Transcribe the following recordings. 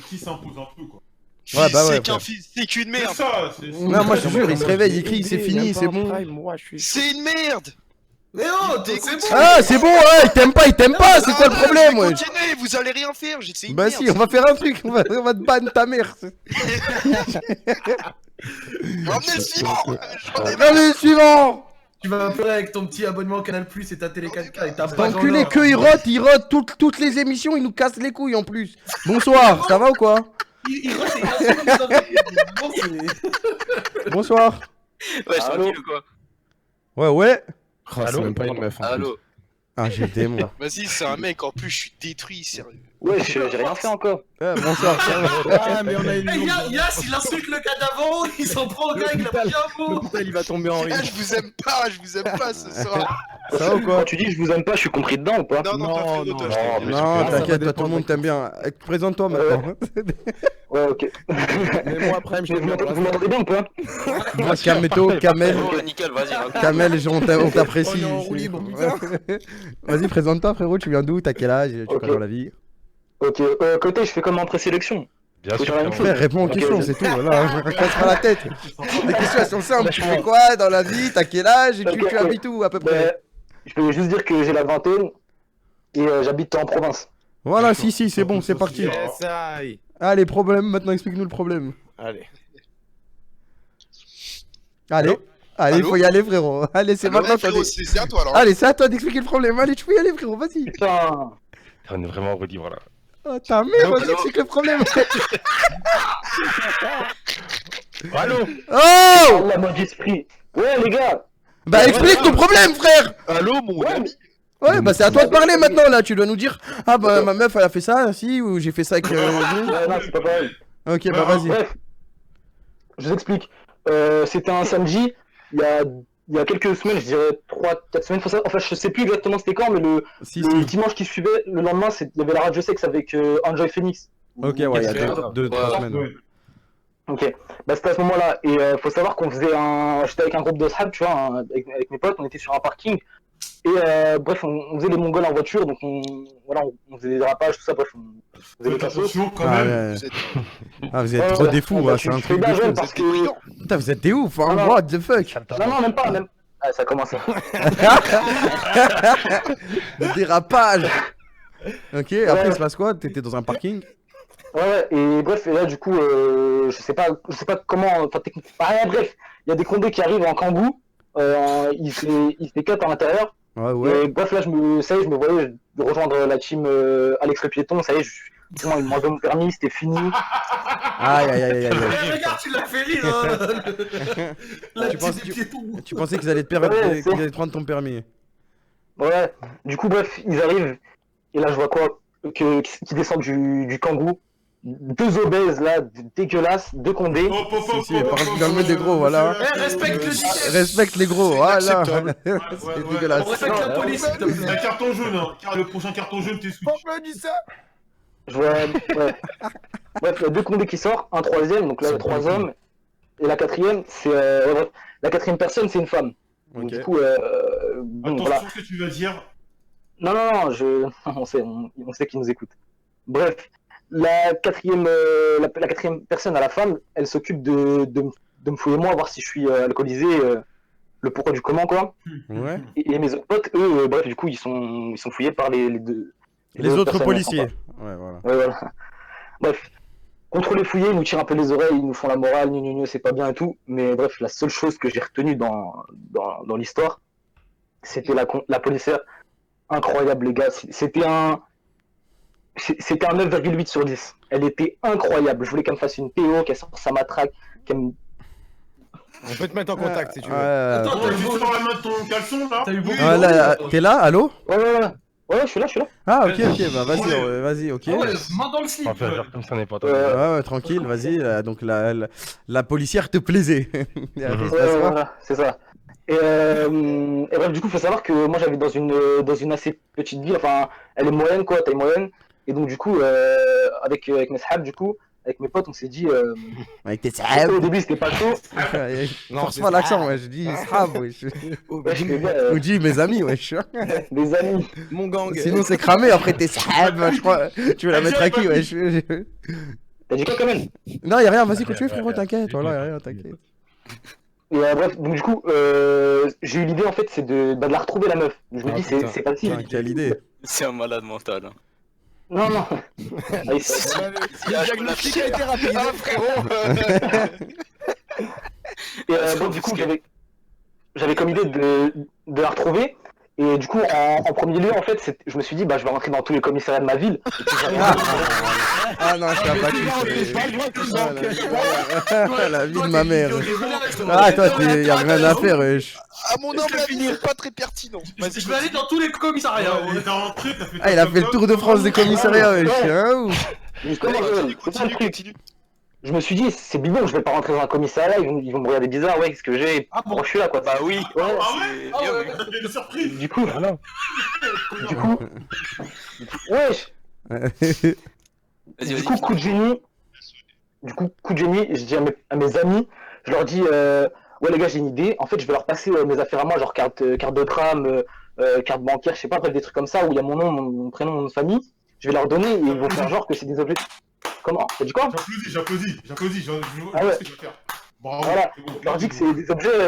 qui s'impose un peu, quoi. Ouais, bah ouais. C'est qu'une merde. C'est ça, c'est... Non, moi je te jure, il se réveille, il crie, c'est fini, c'est bon. C'est une merde. Mais oh, c'est bon. Ah, c'est bon, ouais, il t'aime pas, c'est quoi le problème, ouais? Continuez, vous allez rien faire, c'est une Bah merde. si, on va faire un truc, on va te ban ta mère. Ramenez le suivant. Allez, suivant. Tu vas pleurer avec ton petit abonnement Canal Plus et ta télé 4K et ta Cet page en enculé or. que il rote toutes les émissions, il nous casse les couilles en plus. Bonsoir, ça va ou quoi? Il rote et il a bon, c'est... Bonsoir. Ouais, tranquille ou quoi? Ouais. Oh, c'est même pas une meuf. en plus. Allô. Ah, j'ai le démon. Vas-y, c'est un mec, en plus je suis détruit, sérieux. Ouais, j'ai rien fait encore. Bonsoir. Ah, mais on a une. Eh, Yass, il insulte le gars d'avant, il s'en prend au gars, il a pris un mot. Il va tomber en Ah, rire. je vous aime pas ce soir. Ça va ou quoi? Quand tu dis je vous aime pas, je suis compris dedans ou pas? Non, toi, frérot, non, toi, non. je t'aime. Non, ça va t'inquiète, toi, dépendre tout le monde de t'aime bien. Présente-toi maintenant. Ouais, ok. Mais moi, après, je Vous m'entendez bien ou pas? Moi, Kameto, Kamel. Oh, nickel, vas-y. Kamel, on t'apprécie. On est en roue libre, putain. Vas-y, présente-toi, frérot. Tu viens d'où? T'as quel âge? Tu fais quoi dans la vie? Ok, côté, je fais comme en présélection. Bien Faut sûr. faire la même chose. Frère, réponds aux Ok, questions, vas-y. c'est tout. Voilà, je me casse pas la tête. Les questions, elles sont simples. Tu fais quoi dans la vie? T'as quel âge? Et tu Ok, habites où à peu près? Ben, je peux juste dire que j'ai la vingtaine et j'habite en province. Voilà, si, c'est bon, c'est parti. Yes, aïe. Allez, problème, maintenant explique-nous le problème. Allez. Allez, il faut y aller, frérot. Allez, c'est Alors, maintenant. frérot, c'est à toi alors. Allez, c'est à toi d'expliquer le problème. Allez, tu peux y aller, frérot, vas-y. Putain. On est vraiment relibre là. Oh, ta mère, vas-y, explique le problème. Allô? Oh! Oh la mode d'esprit. Ouais, les gars. Bah, explique ton problème, frère. Allô, mon Ouais, ami. Ouais, bah, c'est à toi de parler maintenant, là. Tu dois nous dire, ah, bah, ma meuf, elle a fait ça, si, ou j'ai fait ça avec. ouais, non, c'est pas pareil. Ok, bah, vas-y. Bref, je vous explique. C'était un samedi, il y a quelques semaines, je dirais 3-4 semaines. Enfin, je sais plus exactement c'était quand, mais le Si. dimanche qui suivait, le lendemain, il y avait la radio Sex avec Enjoy Phoenix. Ok, ouais, il y a deux, trois Ouais. semaines. Ouais. Ok, bah c'était à ce moment-là. Et faut savoir qu'on faisait J'étais avec un groupe de Shab, tu vois, avec mes potes, on était sur un parking. Et bref, on faisait les Mongols en voiture, donc on faisait des dérapages, tout ça, bref, on faisait les Faites cassos. attention quand Ah, même. ouais. Vous êtes- Ah, vous êtes Ouais, trop ouais. des fous, Bah, hein, je c'est un fais truc de bien jeune fou. parce que... Putain, vous êtes des ouf, hein, Non. what the fuck? Non, même pas, même... Ah, ça commence. Le dérapage. Ok, après, Ouais. il se passe quoi? T'étais dans un parking? Ouais, et bref, et là, du coup, je sais pas comment... Enfin, techniquement... Ah, bref, il y a des condés qui arrivent en kangou, ils se cut à l'intérieur. Ouais. Et bref, là, je me voyais rejoindre la team Alex le piéton, ça y est, ils m'enlevaient mon permis, c'était fini. Aïe. Eh, regarde, tu l'as fait rire, hein. La Tu penses- petite des piétons. Tu pensais qu'ils allaient te permettre, Ouais, qu'ils allaient te prendre ton permis? Ouais, du coup, bref, ils arrivent, et là, je vois quoi qui descendent du kangou. Deux obèses, là, dégueulasses, deux condés. Si, parle dans le des gros, voilà. Eh, respecte le DTS. Respecte les gros, voilà. inacceptable. C'est ouais. dégueulasse. On respecte la police, s'il te plaît. Un carton jaune, hein. Le prochain carton jaune, t'es sous. Je vois, ouais. Bref, il y a deux condés qui sortent, un troisième, donc là, il y a trois hommes. Et la quatrième, c'est... bref, la quatrième personne, c'est une femme. Donc, Ok. du coup, bon, Attention voilà. à ce que tu vas dire. Non, on sait qui nous écoute. Bref, la quatrième personne à la femme, elle s'occupe de me fouiller moi, voir si je suis alcoolisé, le pourquoi du comment, quoi. Ouais. Et mes autres potes, eux, bref, du coup, ils sont fouillés par les deux. Les autres personnes, policiers. enfin, Ouais, voilà. ouais, voilà. Bref, contrôler fouiller, ils nous tirent un peu les oreilles, ils nous font la morale, c'est pas bien et tout. Mais bref, la seule chose que j'ai retenue dans l'histoire, c'était la policière. Incroyable, les gars. C'était un 9,8 sur 10. Elle était incroyable. Je voulais qu'elle me fasse une PO, qu'elle sorte sa matraque, qu'elle me... On peut te mettre en contact si tu veux. Attends, Oh, tu sors la main de ton caleçon là. T'as eu beaucoup Ah, là, t'es là? Allô? Ouais, je suis là. Ah, ok, bah vas-y, ok. Ah ouais, main dans le slip. On va faire comme ça, n'est pas Ouais, tranquille, vas-y. Donc la policière te plaisait. Il se passe quoi? Voilà, c'est ça. Et bref, du coup, faut savoir que moi j'habite dans une assez petite ville, enfin, elle est moyenne, quoi, taille moyenne. Et donc, du coup, avec mes sahab, du coup, avec mes potes, on s'est dit. Avec tes sahab. Au début, c'était pas chaud. Non, Force c'est pas l'accent, ouais. Je dis sahab, wesh. Ouais, je fais bien, Ou dis mes amis, wesh. des amis. Mon gang. Sinon, c'est cramé après tes sahab, je crois. Tu veux la mettre à qui, wesh? T'as dit quoi, quand même? Non, y'a rien, vas-y, continue, frérot, t'inquiète. Voilà, y'a rien, t'inquiète. Et bref, donc du coup, j'ai eu l'idée en fait, c'est de la retrouver la meuf. Je me Ah, dis, putain. c'est facile. Putain, quelle idée. C'est un malade mental. Hein. Non, non. Allez, Le diagnostic a été rapide. Ah, frérot Et bon, du coup, j'avais comme idée de la retrouver. Et du coup, en premier lieu, en fait, je me suis dit, bah, je vais rentrer dans tous les commissariats de ma ville. Et puis, Ah non, je t'ai pas dit. La vie de ma mère. Ah, Ah, toi, y'a rien à faire, wesh. À mon humble avis, c'est pas très pertinent. Vas-y, Je vais aller dans tous les commissariats. Il est rentré, t'as fait. Ah, il a fait le tour de France des commissariats, wesh. Hein, ouf. justement, continue, c'est ça le continue, truc. continue. Je me suis dit, c'est bidon, je vais pas rentrer dans un commissariat, ils vont me regarder bizarre, ouais, qu'est-ce que j'ai? Ah bon? Pourquoi je suis là, quoi? Bah oui. Ouais, Ah ouais C'est Ah bien ouais. vu. Une surprise. du coup, wesh, Vas-y, du coup, coup de génie, je dis à mes amis, je leur dis, ouais les gars, j'ai une idée, en fait, je vais leur passer mes affaires à moi, genre carte de tram, carte bancaire, je sais pas, bref, des trucs comme ça, où il y a mon nom, mon prénom, mon nom de famille, je vais leur donner et ils vont faire genre que c'est des objets. Comment? T'as dit quoi? J'applaudis. Ah ouais. Ce que je vais faire. Bravo. Voilà. c'est bon. Je leur dis que c'est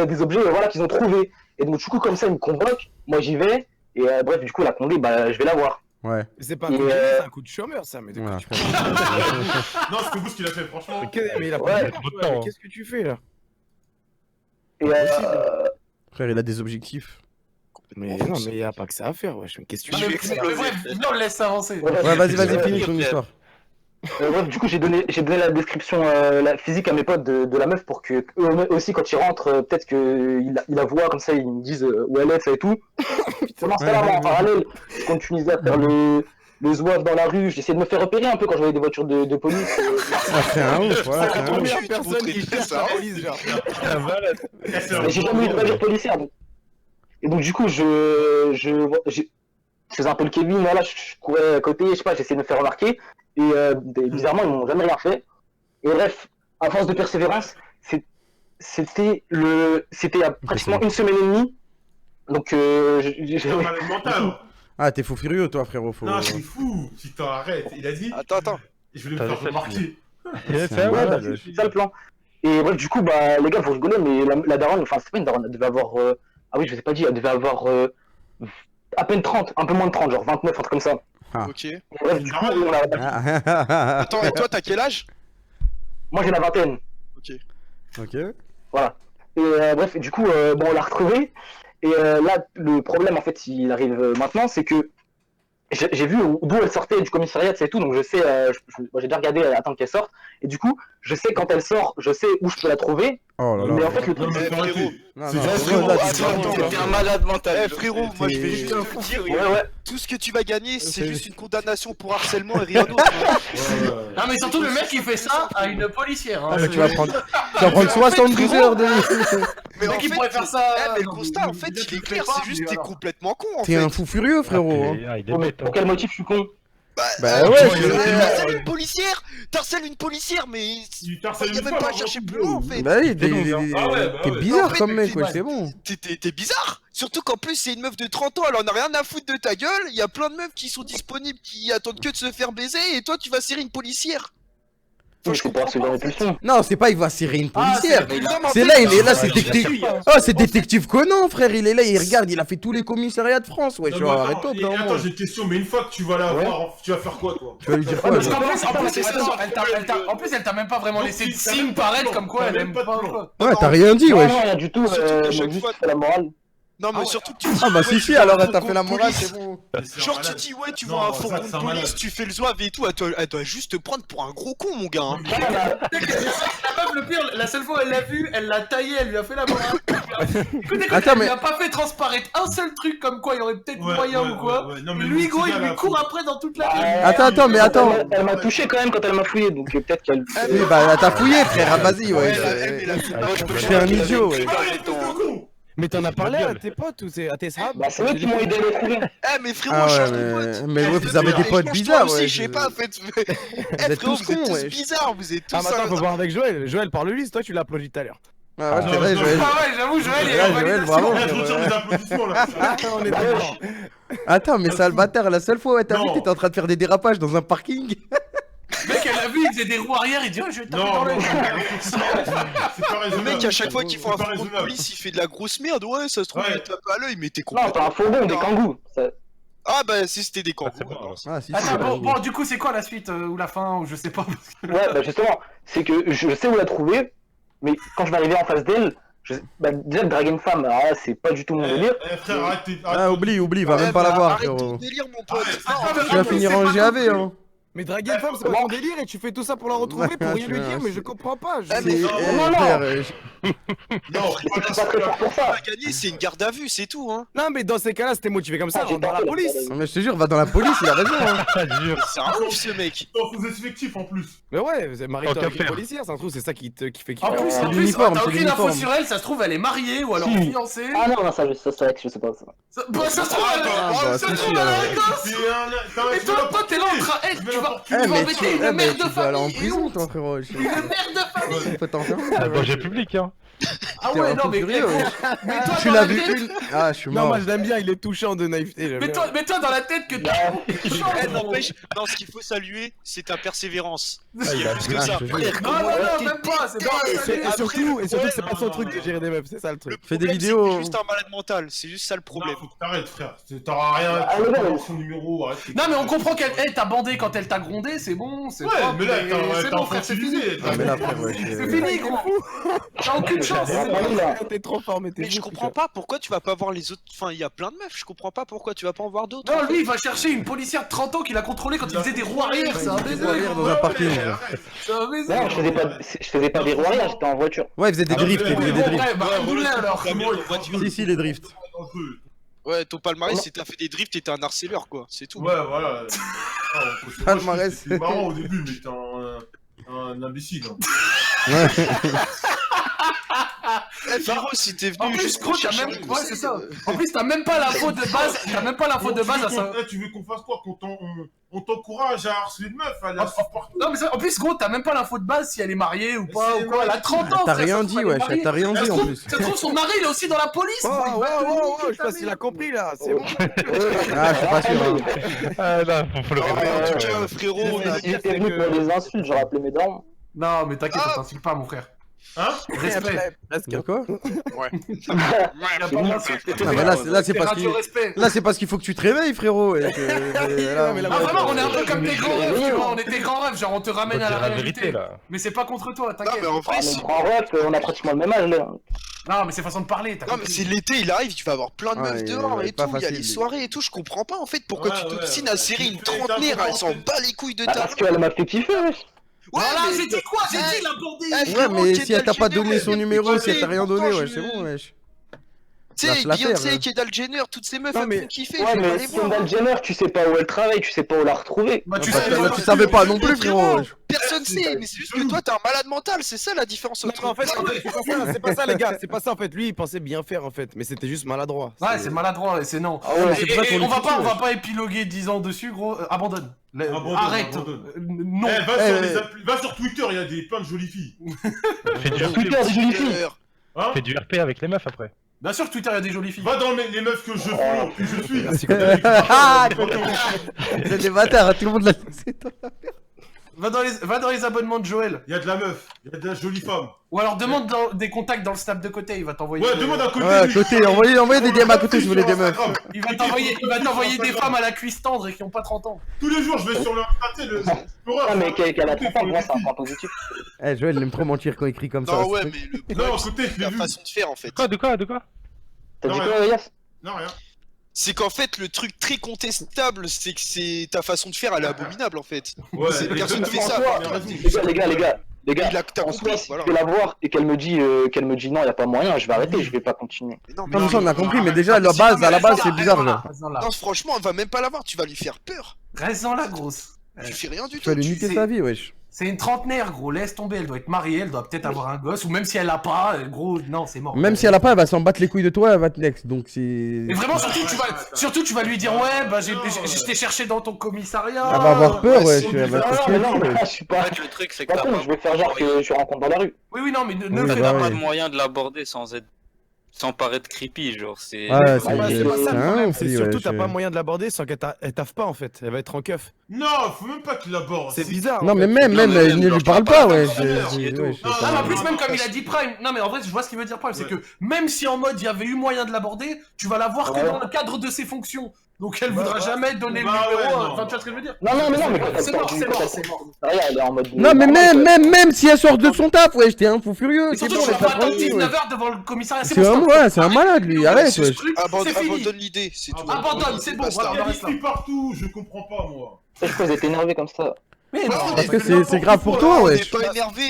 des objets voilà, qu'ils ont trouvés. Et donc, du coup, comme ça, ils me convoquent, moi j'y vais, et bref, du coup, la condé, bah, je vais la voir. Ouais. C'est pas un coup de génie, c'est un coup de chômeur, ça. Mais de quoi Voilà, tu parles? Non, c'était beau ce qu'il a fait, franchement. Mais il a Ouais. pas de temps. Mais qu'est-ce que tu fais là? Et Frère, il a des objectifs. Mais non, mais y a pas que ça à faire, wesh. Mais qu'est-ce que Non, tu mais fais? bref, viens, on le laisse avancer. Ouais, vas-y, finis ton histoire. bref, du coup, j'ai donné la description la physique à mes potes de la meuf pour que eux aussi, quand ils rentrent, peut-être qu'ils la voient comme ça, ils me disent où elle est, ça et tout. Pendant ce temps-là, moi, en parallèle, je continuais à faire le zouave dans la rue, j'essayais de me faire repérer un peu quand je voyais des voitures de police. Ah, c'est un ouf, voilà, c'est un ouf. Première tu personne montrais qui très cherche ça. la police, genre. Mais j'ai jamais eu de voiture policière. Donc. Et donc, du coup, je faisais un peu le Kevin, voilà, je courais à côté, je sais pas, j'essayais de me faire remarquer. Et bizarrement, ils m'ont jamais rien fait. Et bref, à force de persévérance, c'était il y a pratiquement une semaine et demie. Donc, T'es un malade mental. Ah, t'es fou furieux, toi, frérot. Faut... Non, c'est fou. Putain, arrête. Il a dit. Attends. Je vais le faire remarquer. C'est un ouais, malade, bah, wesh. c'est ça le plan. Et bref, du coup, bah, les gars, vous rigolez, mais la daronne, enfin, c'est pas une daronne, elle devait avoir. Ah oui, je vous ai pas dit, elle devait avoir à peine 30, un peu moins de 30, genre 29, un truc comme ça. Ok. Et bref, du coup, on a... Ah, Attends, et toi, t'as quel âge? moi j'ai la vingtaine. ok. Voilà. Et bref, et du coup, bon, on l'a retrouvé. Et là, le problème, en fait, il arrive maintenant, c'est que j'ai vu d'où elle sortait du commissariat, c'est tout, donc je sais, moi, j'ai déjà regardé attendre qu'elle sorte. Et du coup, je sais quand elle sort, je sais où je peux la trouver. Oh là Mais là. en fait, le Non, truc, mais Eh, t'aurais frérot. été. Non, C'est non, juste frérot, là, là, tu tu vas vas- T'es un malade mental. Eh, frérot, moi, je vais T'es- juste te dire, ouais. tout ce que tu vas gagner, c'est C'est- juste une condamnation pour harcèlement et rien d'autre. Non, mais surtout, le mec, il fait ça à une policière. Hein, Ah, mais c'est- tu vas prendre 72 heures de. Mais Le en mec, il fait, pourrait faire ça. mais le non, constat, en mais fait, il il est le clair, fait pas, c'est juste mais que t'es voilà. complètement con, en T'es fait. un fou furieux, frérot. Il est Oh, mais bête. pour quel motif je suis con? Bah tu ouais, harcèles une policière, t'harcèles une policière, mais Tu t'harcèles il y a une même fois, pas à alors, chercher gros. plus loin, en fait. Bah oui, Ah ouais, bah t'es ouais. bizarre En fait, comme mais mec, tu- ouais, c'est bon. T'es bizarre. Surtout qu'en plus, c'est une meuf de 30 ans, elle en a rien à foutre de ta gueule. Il y a plein de meufs qui sont disponibles, qui attendent que de se faire baiser, et toi, tu vas serrer une policière. Je comprends pas, c'est dans les pulsions. Non, c'est pas il va serrer une Ah, policière. Mais non, mais en C'est fait, là, il est là, Ah, c'est ouais, détective. Oh, c'est détective Conan, frère. Il est là, il regarde, il a fait tous les commissariats de France. Ouais, Non, je mais arrête-toi, attends, vraiment. attends, j'ai une question, mais une fois que tu vas la voir, tu vas faire quoi, toi? Tu vas lui dire quoi, Ouais, là mais En plus, elle t'a même pas vraiment Donc, laissé de t'as signe même pas paraître de plan, comme quoi t'as elle même aime pas pas de ou plan. quoi. Ouais, t'as rien dit, Non, wesh. non, rien du tout, Surtout qu'à j'ai chaque juste fois- fait la morale. Non, mais Ah ouais. surtout que tu Ah bah ouais, si, tu si, vois alors un t'as fourgon fait la de morale, police. c'est bon. C'est un Genre, tu malade. dis, ouais, tu Non, vois un ça, fourgon c'est de un police, malade. tu fais le zouave et tout, elle doit juste te prendre pour un gros con, mon gars. Hein. La meuf, le pire, la seule fois où elle l'a vu, elle l'a taillé, elle lui a fait la morale. Écoute, Attends, elle mais- lui a pas fait transparaître un seul truc comme quoi il y aurait peut-être Ouais, moyen ouais, ou quoi. ouais, ouais. Non, Et mais lui, le gros, petit il gars, lui là, court faut- après dans toute la rue. Attends, mais attends. Elle m'a touché quand même quand elle m'a fouillé, donc peut-être qu'elle. Oui, bah t'as fouillé, frère. Ah, vas-y, ouais. Elle a fait Ah, moi, je peux T'es pas un dire idiot, qu'elle ouais. avait pris ton temps. Mais t'en as parlé à tes potes ou c'est à tes sables? Bah, c'est eux qui m'ont aidé à le trouver. Eh, mais frérot, Ah ouais, change de mais- pote. mais Eh, ouais, vous avez des frérot, potes change-toi bizarres, aussi, ouais, je sais je- pas, faites. Vous Eh, êtes frérot, tous vous êtes cons, tous ouais. bizarres, vous êtes tous. Ah, maintenant, faut voir avec Joël. Joël, parle-lui, toi, tu l'as applaudi tout à l'heure. Ah ouais, Non, c'est vrai, non, Joël. Ah ouais, j'avoue, Joël, il est Ouais, en Joël, validation. bravo. Eh, je retire mes applaudissements, là. Ah, on est Bah, d'accord. Attends, mais sale bâtard, la seule fois où elle t'a vu, Non. t'étais en train de faire des dérapages dans un parking. Mec, a vu, il faisait des roues arrière, il dit oh je vais taper Non, dans non, l'œil. c'est pas Le raisonnable. mec, à chaque fois qu'il faut un C'est pas fond de raisonnable. police, il fait de la grosse merde. Ouais, ça se trouve, Ouais. il tape à l'œil, mais t'es Non, t'as complètement. un fourgon, des kangous. Ça- Ah bah, si c'était des camps. Ah, c'est bon, alors. Ah, si, Attends, bon, du coup, c'est quoi la suite ou la fin ou je sais pas. Ouais, bah justement, c'est que je sais où la trouver, mais quand je vais arriver en face d'elle, bah, déjà le draguer une femme, alors là, c'est pas du tout mon délire. Frère, arrête. Ah, oublie, va Ouais, même pas bah, la voir, arrête ton frérot. délire, mon pote. Tu vas finir en GAV, hein. Mais draguer une femme, c'est pas ton délire et tu fais tout ça pour la retrouver, pour rien lui dire, mais je comprends pas. Ah, mais C'est... non, eh, non. frère, Non, C'est que je suis pas très fort pour ça. À gagner, c'est une garde à vue, c'est tout, hein. Non, mais dans ces cas-là, c'était motivé comme ça, rentre dans la police. mais je te jure, va dans la police, il a raison, hein. Je jure. C'est un ouf, ce mec. dans vos effectifs en plus. Mais ouais, Marie-toi Tant avec qu'à une faire. policière, ça se trouve, c'est ça qui fait kiffer. En plus, c'est t'as l'uniforme, c'est aucune info l'uniforme. sur elle, ça se trouve, elle est mariée ou alors Si. fiancée. Ah non, non, ça c'est vrai que je sais pas ça. Bah, ça se trouve, elle Ah, bah, ça se si, trouve, si, elle a alors. un gosse. C'est un. Et toi, t'es là en train. Eh, tu vas Eh, mais embêter une mère de tu vas aller en famille et prison, honte. toi, frérot. Une mère de famille. On peut t'en faire. Ah, danger public, hein. Ah T'es ouais, un non, peu mais furieux, ouais. mais toi, Tu dans l'as la vu tête- une. Ah, je suis Non, mort. moi je l'aime bien, il est touchant de naïveté. j'aime Mais bien. toi, dans la tête que Eh, n'empêche, non, ce qu'il faut saluer, c'est ta persévérance. Ah, il a Plus que Ah, ça. je te jure. Non, non, non, même pas, c'est pas Et ça. surtout, ouais, c'est pas son truc de gérer des meufs, c'est ça le Le truc. Fais des problème, c'est vidéos. que t'es juste un malade mental, c'est juste ça le problème. Faut que t'arrêtes, frère. T'auras rien. Ah, Tu mais vas non. dans son numéro, arrête. Non, mais on comprend qu'elle t'a bandé quand elle t'a grondé, c'est bon, c'est Ouais, propre, mais là, c'est t'as bon, frère, c'est fini. infantilisé. Ah, mais là, frère, ouais. C'est fini, gros. T'as aucune chance. T'es trop fort, mais t'es Mais je fou, comprends putain. pas pourquoi tu vas pas voir les autres. Enfin, il y a plein de meufs, je comprends pas pourquoi tu vas pas en voir d'autres. Non, lui, il va chercher une policière de 30 ans qu'il a contrôlée quand il faisait des roues arrière, c'est un baiser. Arrière dans un parking. C'est un baiser. Non, je faisais pas des roues arrière, j'étais en voiture. Ouais, il faisait des Ah, drifts, mais il faisait des Bon, drifts. ouais, bah, roule-la alors. Si, les drifts. Ouais, ton palmarès, c'est t'as fait des drifts et t'es un harceleur, quoi, c'est tout. Ouais, voilà. Palmarès. C'était marrant au début, mais t'es un imbécile. hein. Eh, Firo, si t'es En venu plus, juste gros, pour t'as chercher même. un Ouais, conseil, c'est ça. En plus, t'as même pas l'info de base. T'as même pas l'info de base à ça. Tu veux qu'on fasse quoi? On t'encourage à harceler de meufs, à la suivre partout. Non, mais ça, en plus, gros, t'as même pas l'info de base si elle est mariée ou pas. c'est Ou quoi. Elle a 30 ans. T'as frère, rien ça se dit, trouve, elle est wesh, mariée. t'as rien Ça dit se en trouve- plus. Ça se trouve, son mari, il est aussi dans la police. Oh, gros, il wow, va te wow, wow, niquer je ta sais pas s'il mère. a compris là, c'est bon. Ah, je suis pas sûr, hein. Ah, là, faut le En répéter. tout cas, frérot, on a- J'étais venu pour des insultes, j'aurais appelé mes darons. Non, mais t'inquiète, Ah. on t'insulte pas, mon frère. Hein? Respect. Presque. De quoi? Il y a pas d'insulte. Ah, bah là, c'est parce Radio qu'il... respect. Là, c'est parce qu'il faut que tu te réveilles, frérot. Et que... là, mais là, Ah, vraiment, on est un peu comme des grands rêves, tu vois. On est des grands rêves, genre on te Faut ramène à dire la la vérité, réalité. là. Mais c'est pas contre toi, Non, t'inquiète. mais en Ah, vrai, mais si- grand rep, on a pratiquement le même âge là. Non, mais c'est façon de parler, t'as Non, mais compris. c'est l'été, il arrive, tu vas avoir plein de Ouais, meufs il dehors est et pas tout, il y a facile, les lui. soirées et tout, je comprends pas en fait pourquoi Ouais, tu ouais, t'obstines à ouais. serrer une Tu fais ta trentenaire, elle s'en volonté. bat les couilles de Ah, ta. parce qu'elle m'a fait kiffer, wesh. Ouais, Voilà, mais- j'ai dit quoi? J'ai Eh, dit la bandée. eh, Ouais, frérot, mais Kendall si elle t'a pas Jenner, donné son elle numéro, est si elle t'a rien donné, pourtant, ouais, je- c'est bon, wesh. Tu sais, Lâche l'affaire, Beyoncé, ouais. Kendall Jenner, toutes ces meufs, Non, elles mais- me font kiffer, Ouais, je vais mais aller voir. Kendall Jenner, tu sais pas où elle travaille, tu sais pas où la retrouver. Bah, tu Bah, sais, là, tu savais pas non plus, frérot. wesh. Personne sait, mais c'est juste que toi t'es un malade mental, c'est ça la différence Non, entre mais en fait, c'est pas ça, les gars, c'est pas ça en fait. Lui, il pensait bien faire en fait, mais c'était juste maladroit. Ouais, c'est maladroit et c'est non. Ah ouais, c'est pour ça qu'on Et lui on va critique, pas, on va wesh. pas épiloguer 10 ans dessus, gros. Abandonne. Abandonne, Arrête. abandonne. Non. Eh, Eh, va sur Twitter, il y a plein de jolies filles. Fais du Twitter, RP. des jolies filles. Hein? Fais du RP avec les meufs après. Bien sûr que Twitter, il y a des jolies filles. Va dans les meufs que je follow, que je suis. Ah, c'est des bâtards, tout le monde l'a laissé. Va dans les abonnements de Joël. Il y a de la meuf, il y a de la jolie femme. Ou alors demande des contacts dans le snap de côté, il va t'envoyer. Ouais, des- demande à côté. Ouais, à lui. côté, envoyez des DM à côté si vous voulez des meufs. Il va t'envoyer des femmes à la cuisse tendre et qui ont pas 30 ans. Tous les jours, je vais sur leur le Ah, mais qu'elle a 30 ans, pour moi, c'est un point positif. Eh, Joël, il aime trop mentir quand il écrit comme ça. Non, c'est ouais, vrai. mais le Non, problème, écoutez, je c'est l'ai la vu. façon de faire en fait. De quoi? T'as dit Non, quoi, Elias? Non, rien. C'est qu'en fait, le truc très contestable, c'est que c'est ta façon de faire, elle est abominable en fait. Ouais, C'est- personne exactement. fait ça. Ouais, t'as raison. Les gars, Il a t'as en compris, soi, si voilà. je vais la voir et qu'elle me dit non, y a pas moyen, je vais arrêter, je vais pas continuer. Mais non, Non, mais ça, on a compris, mais arrête, déjà, à la base, c'est bizarre, genre. non, franchement, on va même pas la voir, tu vas lui faire peur. Reste dans la grosse. Tu fais rien du Tu vas tout. lui niquer sais- sa vie, wesh. C'est une trentenaire, gros. Laisse tomber. Elle doit être mariée. Elle doit peut-être avoir un gosse. Ou même si elle l'a pas, gros, non, c'est mort. Même si elle a pas, elle va s'en battre les couilles de toi, elle va te next. Donc c'est. Et vraiment, surtout, tu vas lui dire, ouais, bah, je t'ai cherché dans ton commissariat. Elle va avoir peur, ouais, wesh. c'est Elle va Non, te mais non, tuer, mais wesh. là, je suis pas. En fait, le truc, c'est que Par t'as contre, je vais faire genre que je rencontre dans la rue. Oui, non, mais ne Oui, fais bah pas. oui. pas de moyen de l'aborder sans être sans paraître creepy, genre c'est. Ouais, C'est pas ça le problème, c'est oui, surtout ouais, t'as je- pas moyen de l'aborder sans qu'elle elle taffe pas en fait. Elle va être en keuf. Non, faut même pas qu'il l'aborde. C'est bizarre. Non, en mais fait. même, Non, mais même, ne genre, lui parle je parle pas, pas ouais. de sa mère et tout. Ouais, Non, Non, mais en plus, non, même non, comme non, il a dit Prime, non, mais en vrai, je vois ce qu'il veut dire Prime, c'est Ouais. que même si en mode il y avait eu moyen de l'aborder, tu vas la voir que Ouais. dans le cadre de ses fonctions. Donc elle voudra ouais. jamais donner Bah le ouais, numéro. non, Enfin, tu non. vois ce que je veux dire? Non, mais C'est mort, c'est mort, c'est mort. Elle est en mode. Non, mais normal, même si elle sort de son taf, ouais, j'étais un fou furieux. Et C'est surtout, bon, tu vas laisse-la pas attendre tranquille, ouais. 19h devant le commissariat. C'est un, stop. ouais, c'est un malade, lui. Arrête, Ce ouais. truc, c'est fini. Abandonne l'idée, c'est tout. Abandonne, c'est bon, Basta. voilà, Il y on a des reste là. filles partout, je comprends pas, moi. Je crois qu'ils étaient énervés comme ça. Mais non, Parce que c'est grave pour toi, On ouais. n'est pas énervé,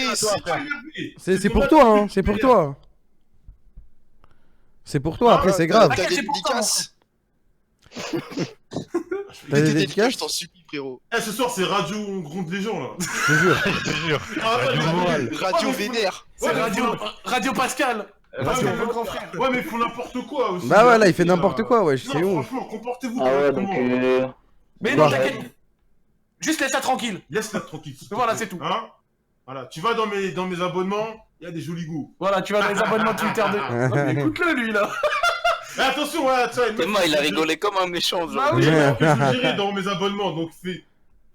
C'est pour toi, hein. C'est pour toi. C'est pour toi, après, c'est grave. T'as des c'est pour toi, dédicaces. T'as des Des dédicaces je t'en supplie, frérot. Eh, ce soir, c'est radio, on gronde les gens, là. Je te jure. Je te jure. Ah, Radio mais- morale. Radio Ouais, mais- vénère. C'est Ouais, mais Radio Pascal. Radio le grand frère. Ouais, mais ils font n'importe quoi aussi. Bah ouais, là, il fait n'importe quoi, ouais, c'est Non, ouf. franchement, comportez-vous Ah ouais, donc. correctement. Mais Bah, non, t'inquiète. Juste laisse ça tranquille. Laisse-la tranquille. s'il te Voilà, plaît. c'est tout. Hein voilà, tu vas dans mes abonnements, il y a des jolis goûts. Voilà, tu vas dans les abonnements Twitter de. Oh, mais écoute-le, lui, là. Mais attention, ouais, tu vois, Tellement il a rigolé comme un méchant, genre. Bah oui. Oui, mais je vous dirai dans mes abonnements, donc fais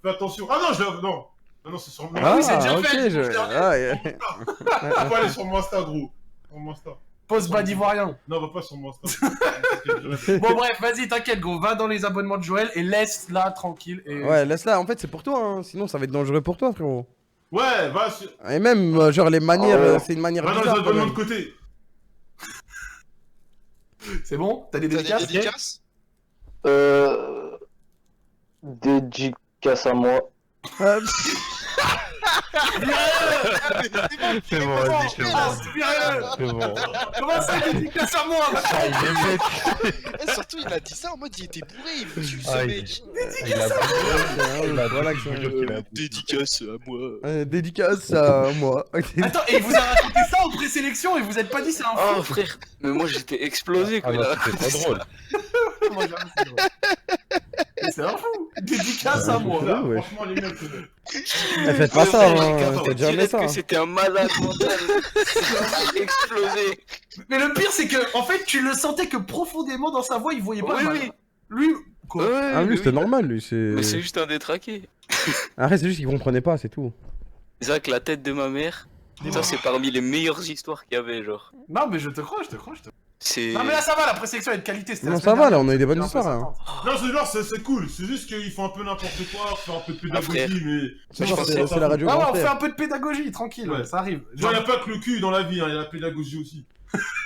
attention. Ah non, non. Ah non, c'est sur mon Ah, oui, c'est déjà ok, fait. ah, ouais. Faut pas aller sur mon Insta, gros. Sur mon Insta. Pose bas d'ivoirien. Non, va pas sur mon Insta. Bon, bref, vas-y, t'inquiète, gros. Va dans les abonnements de Joël et laisse-la tranquille. Et... Ouais, laisse-la, en fait, c'est pour toi, hein. Sinon, ça va être dangereux pour toi, frérot. Ouais, va sur... Et même, genre, les manières, Oh. c'est une manière Va dans les bizarre, quand abonnements même. de côté. C'est bon? T'as des T'as des dédicaces? dédicaces? Dédicace à moi. Ah, C'est bon, vas-y, c'est bon. C'est bon. Comment ça, dédicace à moi? Ah, il est bête. Et surtout, il a dit ça en mode il était bourré, il me tue ce Ah, mec. Il a voilà que je vous jure qu'il a Dédicace à moi. dédicace à moi. Ok. Attends, et il vous a raconté ça en présélection et vous êtes pas dit c'est un fou? Oh frère, mais moi j'étais explosé Ah quand il non, a c'était raconté trop ça. drôle. Moi, j'avoue, c'est drôle. Mais c'est un fou. Dédicace à moi. Là, ouais. franchement, les mecs. Faites pas ça, Ouais, hein. Faites jamais direct ça. que c'était un malade mental. Explosé. Mais le pire, c'est que, en fait, tu le sentais que profondément dans sa voix, il voyait pas Oui, le mal. oui. Lui, quoi? Ouais, Ah, lui, mais c'était oui. normal, lui, Mais c'est c'est... juste un détraqué. Après, c'est juste qu'il comprenait pas, c'est tout. Zach, la tête de ma mère, ça c'est parmi les meilleures histoires qu'il y avait, genre. Non, mais je te crois, je te crois, je te crois. C'est. Non, mais là, ça va, la présélection est de qualité. c'était Non, la ça semaine va, là, dernière. on a eu des bonnes C'était un peu histoires, hein. ça. Non, c'est genre, c'est cool. C'est juste qu'ils font un peu n'importe quoi, faire un peu de frère. pédagogie, mais. C'est je genre, pensais c'est la radio Ouais, ouais, grand on fait frère. un peu de pédagogie, tranquille, Ouais. ça arrive. Genre, y a pas que le cul dans la vie, hein, y a la pédagogie aussi.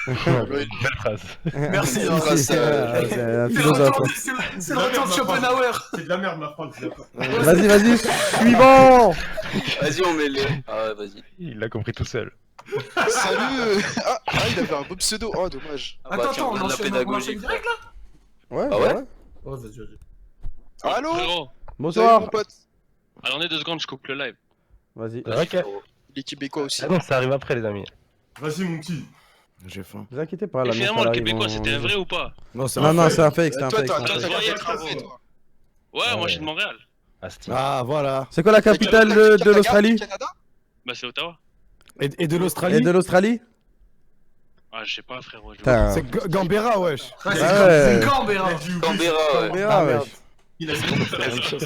Belle phrase. Merci, C'est hein. c'est un C'est le philosophe. retour de- c'est le retour de Schopenhauer. C'est de la merde, ma phrase, je d'accord. Vas-y, suivant. Vas-y, on met les. Ah ouais, vas-y. Il l'a compris tout seul. Salut. Ah, il avait un beau pseudo. Oh, dommage. Ah bah, Attends, tiens, attends, on a on de la enchaîne pédagogie. direct là? Ouais, Ah ouais ouais. Ouais, vas-y, vas-y. Allô. Frérot, Salut, Bonsoir. mon pote. attendez 2 secondes, je coupe le live. Vas-y. Ok. Il est québécois aussi. Ah non, ça arrive après, les amis. Vas-y, mon petit. J'ai faim. Ne vous inquiétez pas, Et la finalement, meuf, le elle arrive Québécois, en- c'était un vrai ou pas? Non, c'est Non, un non, fait. c'est un fake, c'est un Toi, fake. t'as c'est un t'as fake. voyé fake. être fait, toi. Ouais, Ah moi ouais. je suis de Montréal. Asti. Ah, voilà. C'est quoi la capitale de l'Australie? Canada. Bah, c'est Ottawa. Et de Et l'Australie? de l'Australie? Ah, je sais pas, frérot. je- Putain. C'est Gambera, wesh. Ouais, Ah c'est ouais. Canberra. Canberra, ouais. Canberra, merde. wesh. Il a dit.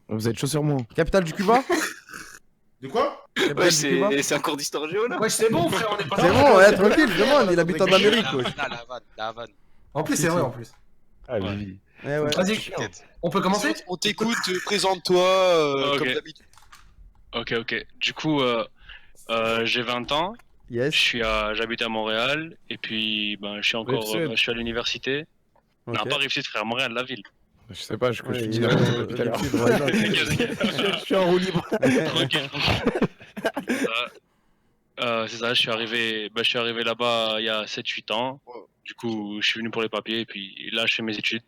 Vous êtes chaud sur moi. Capitale du Cuba? De quoi? Capitale Ouais, du Cuba? c'est un cours d'histoire géo là. Ouais, c'est bon, frère, on est pas C'est bon, ouais, tranquille, vraiment, il habite en Amérique, wesh. La Havane. En plus, c'est vrai, en plus. Ah, Vivi. Eh ouais. Vas-y, on peut commencer? On t'écoute, présente-toi Ok. comme d'habitude. Ok. Du coup, j'ai 20 ans. Yes. J'habite à Montréal. Et puis, ben, je suis encore. Rive-Sud. Je suis à l'université. Ok. Non, pas Rive-Sud, frère, Montréal, la ville. Je sais pas, je Ouais, suis il dit est- la capitale du Sud, ouais, non. Je suis en roue libre. Tranquille. C'est ça, je suis arrivé là-bas il y a 7-8 ans. Du coup, je suis venu pour les papiers et puis là, je fais mes études.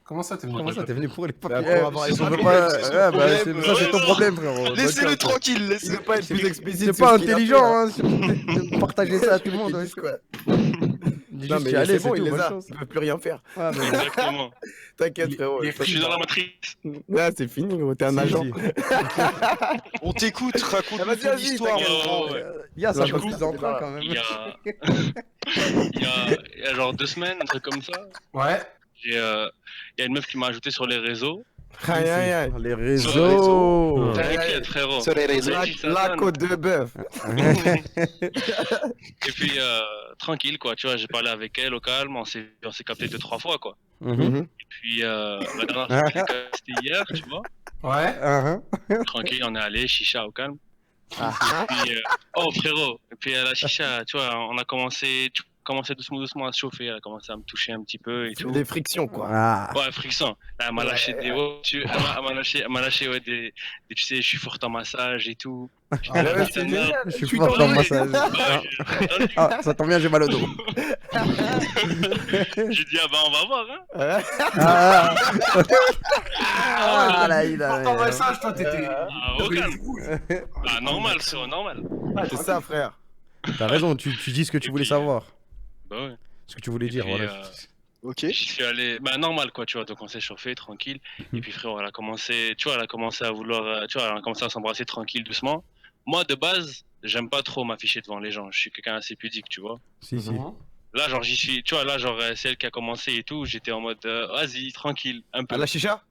Comment ça, t'es venu? Comment ça, t'es venu pour les Bah, papiers? pour avoir les On veut autres pas... problèmes, Ouais, bah, problèmes. ça, c'est ton problème, frérot. Laissez-le tranquille, Il laissez-le veut pas être plus explicite. C'est pas intelligent, hein, de partager ça à tout le monde, wesh. Dis Non, juste mais y aller, c'est bon, c'est il tout, les bonne a. chance. Ils peuvent plus rien faire. Ouais, mais- Exactement. T'inquiète, frérot. les Je suis dans la matrice. Là, c'est fini, gros. T'es un Si, agent. si. On t'écoute, Ah, raconte-nous vas-y, ton vas-y, histoire. t'inquiète. Ouais, ouais, ouais. Gars, ça Du passe coup, plus d'entrain quand même. Il y a... il y a genre 2 semaines, un truc comme ça. Ouais. Il y a une meuf qui m'a ajouté sur les réseaux. Aïe, aïe, aïe. Les Sur les réseaux. T'inquiète, frérot. Sur les réseaux. Vas-y, ça La donne. côte de bœuf. Et puis, tranquille, quoi. Tu vois, j'ai parlé avec elle au calme. On s'est capté 2-3 fois, quoi. Mhm. Mhm. Et puis, la dernière fois, je l'ai capté, c'était hier, tu vois. Ouais. Tranquille, on est allé, chicha au calme. Ah, Puis, oh frérot, et puis à la chicha, tu vois, on a commencé doucement à se chauffer, elle a commencé à me toucher un petit peu et tout. Des frictions, quoi. Ah. Ouais, friction. Elle m'a lâché des elle m'a lâché ouais, tu sais, je suis fort en massage et tout. Ah, ouais, c'est génial. Je suis Tu fort t'en en es. massage. Ouais, Ah, ça tombe bien, j'ai mal au dos. j'ai dit ah bah on va voir hein. Ah, ah là, il Pour ton a. message, toi, t'étais. Ah, au calme. Ah normal, frérot, normal. C'est ça, frère. T'as raison, tu dis ce que tu voulais savoir. Bah ouais. Ce que tu voulais dire, puis, voilà. Ok. J'y suis allé, bah normal quoi, tu vois, donc on s'est chauffé tranquille. Et puis frérot, elle a commencé à vouloir, tu vois, elle a commencé à s'embrasser tranquille, doucement. Moi de base, j'aime pas trop m'afficher devant les gens, je suis quelqu'un assez pudique, tu vois. Si, si. Là genre j'y suis, tu vois, là genre c'est elle qui a commencé et tout, j'étais en mode vas-y, tranquille, un peu. À la chicha?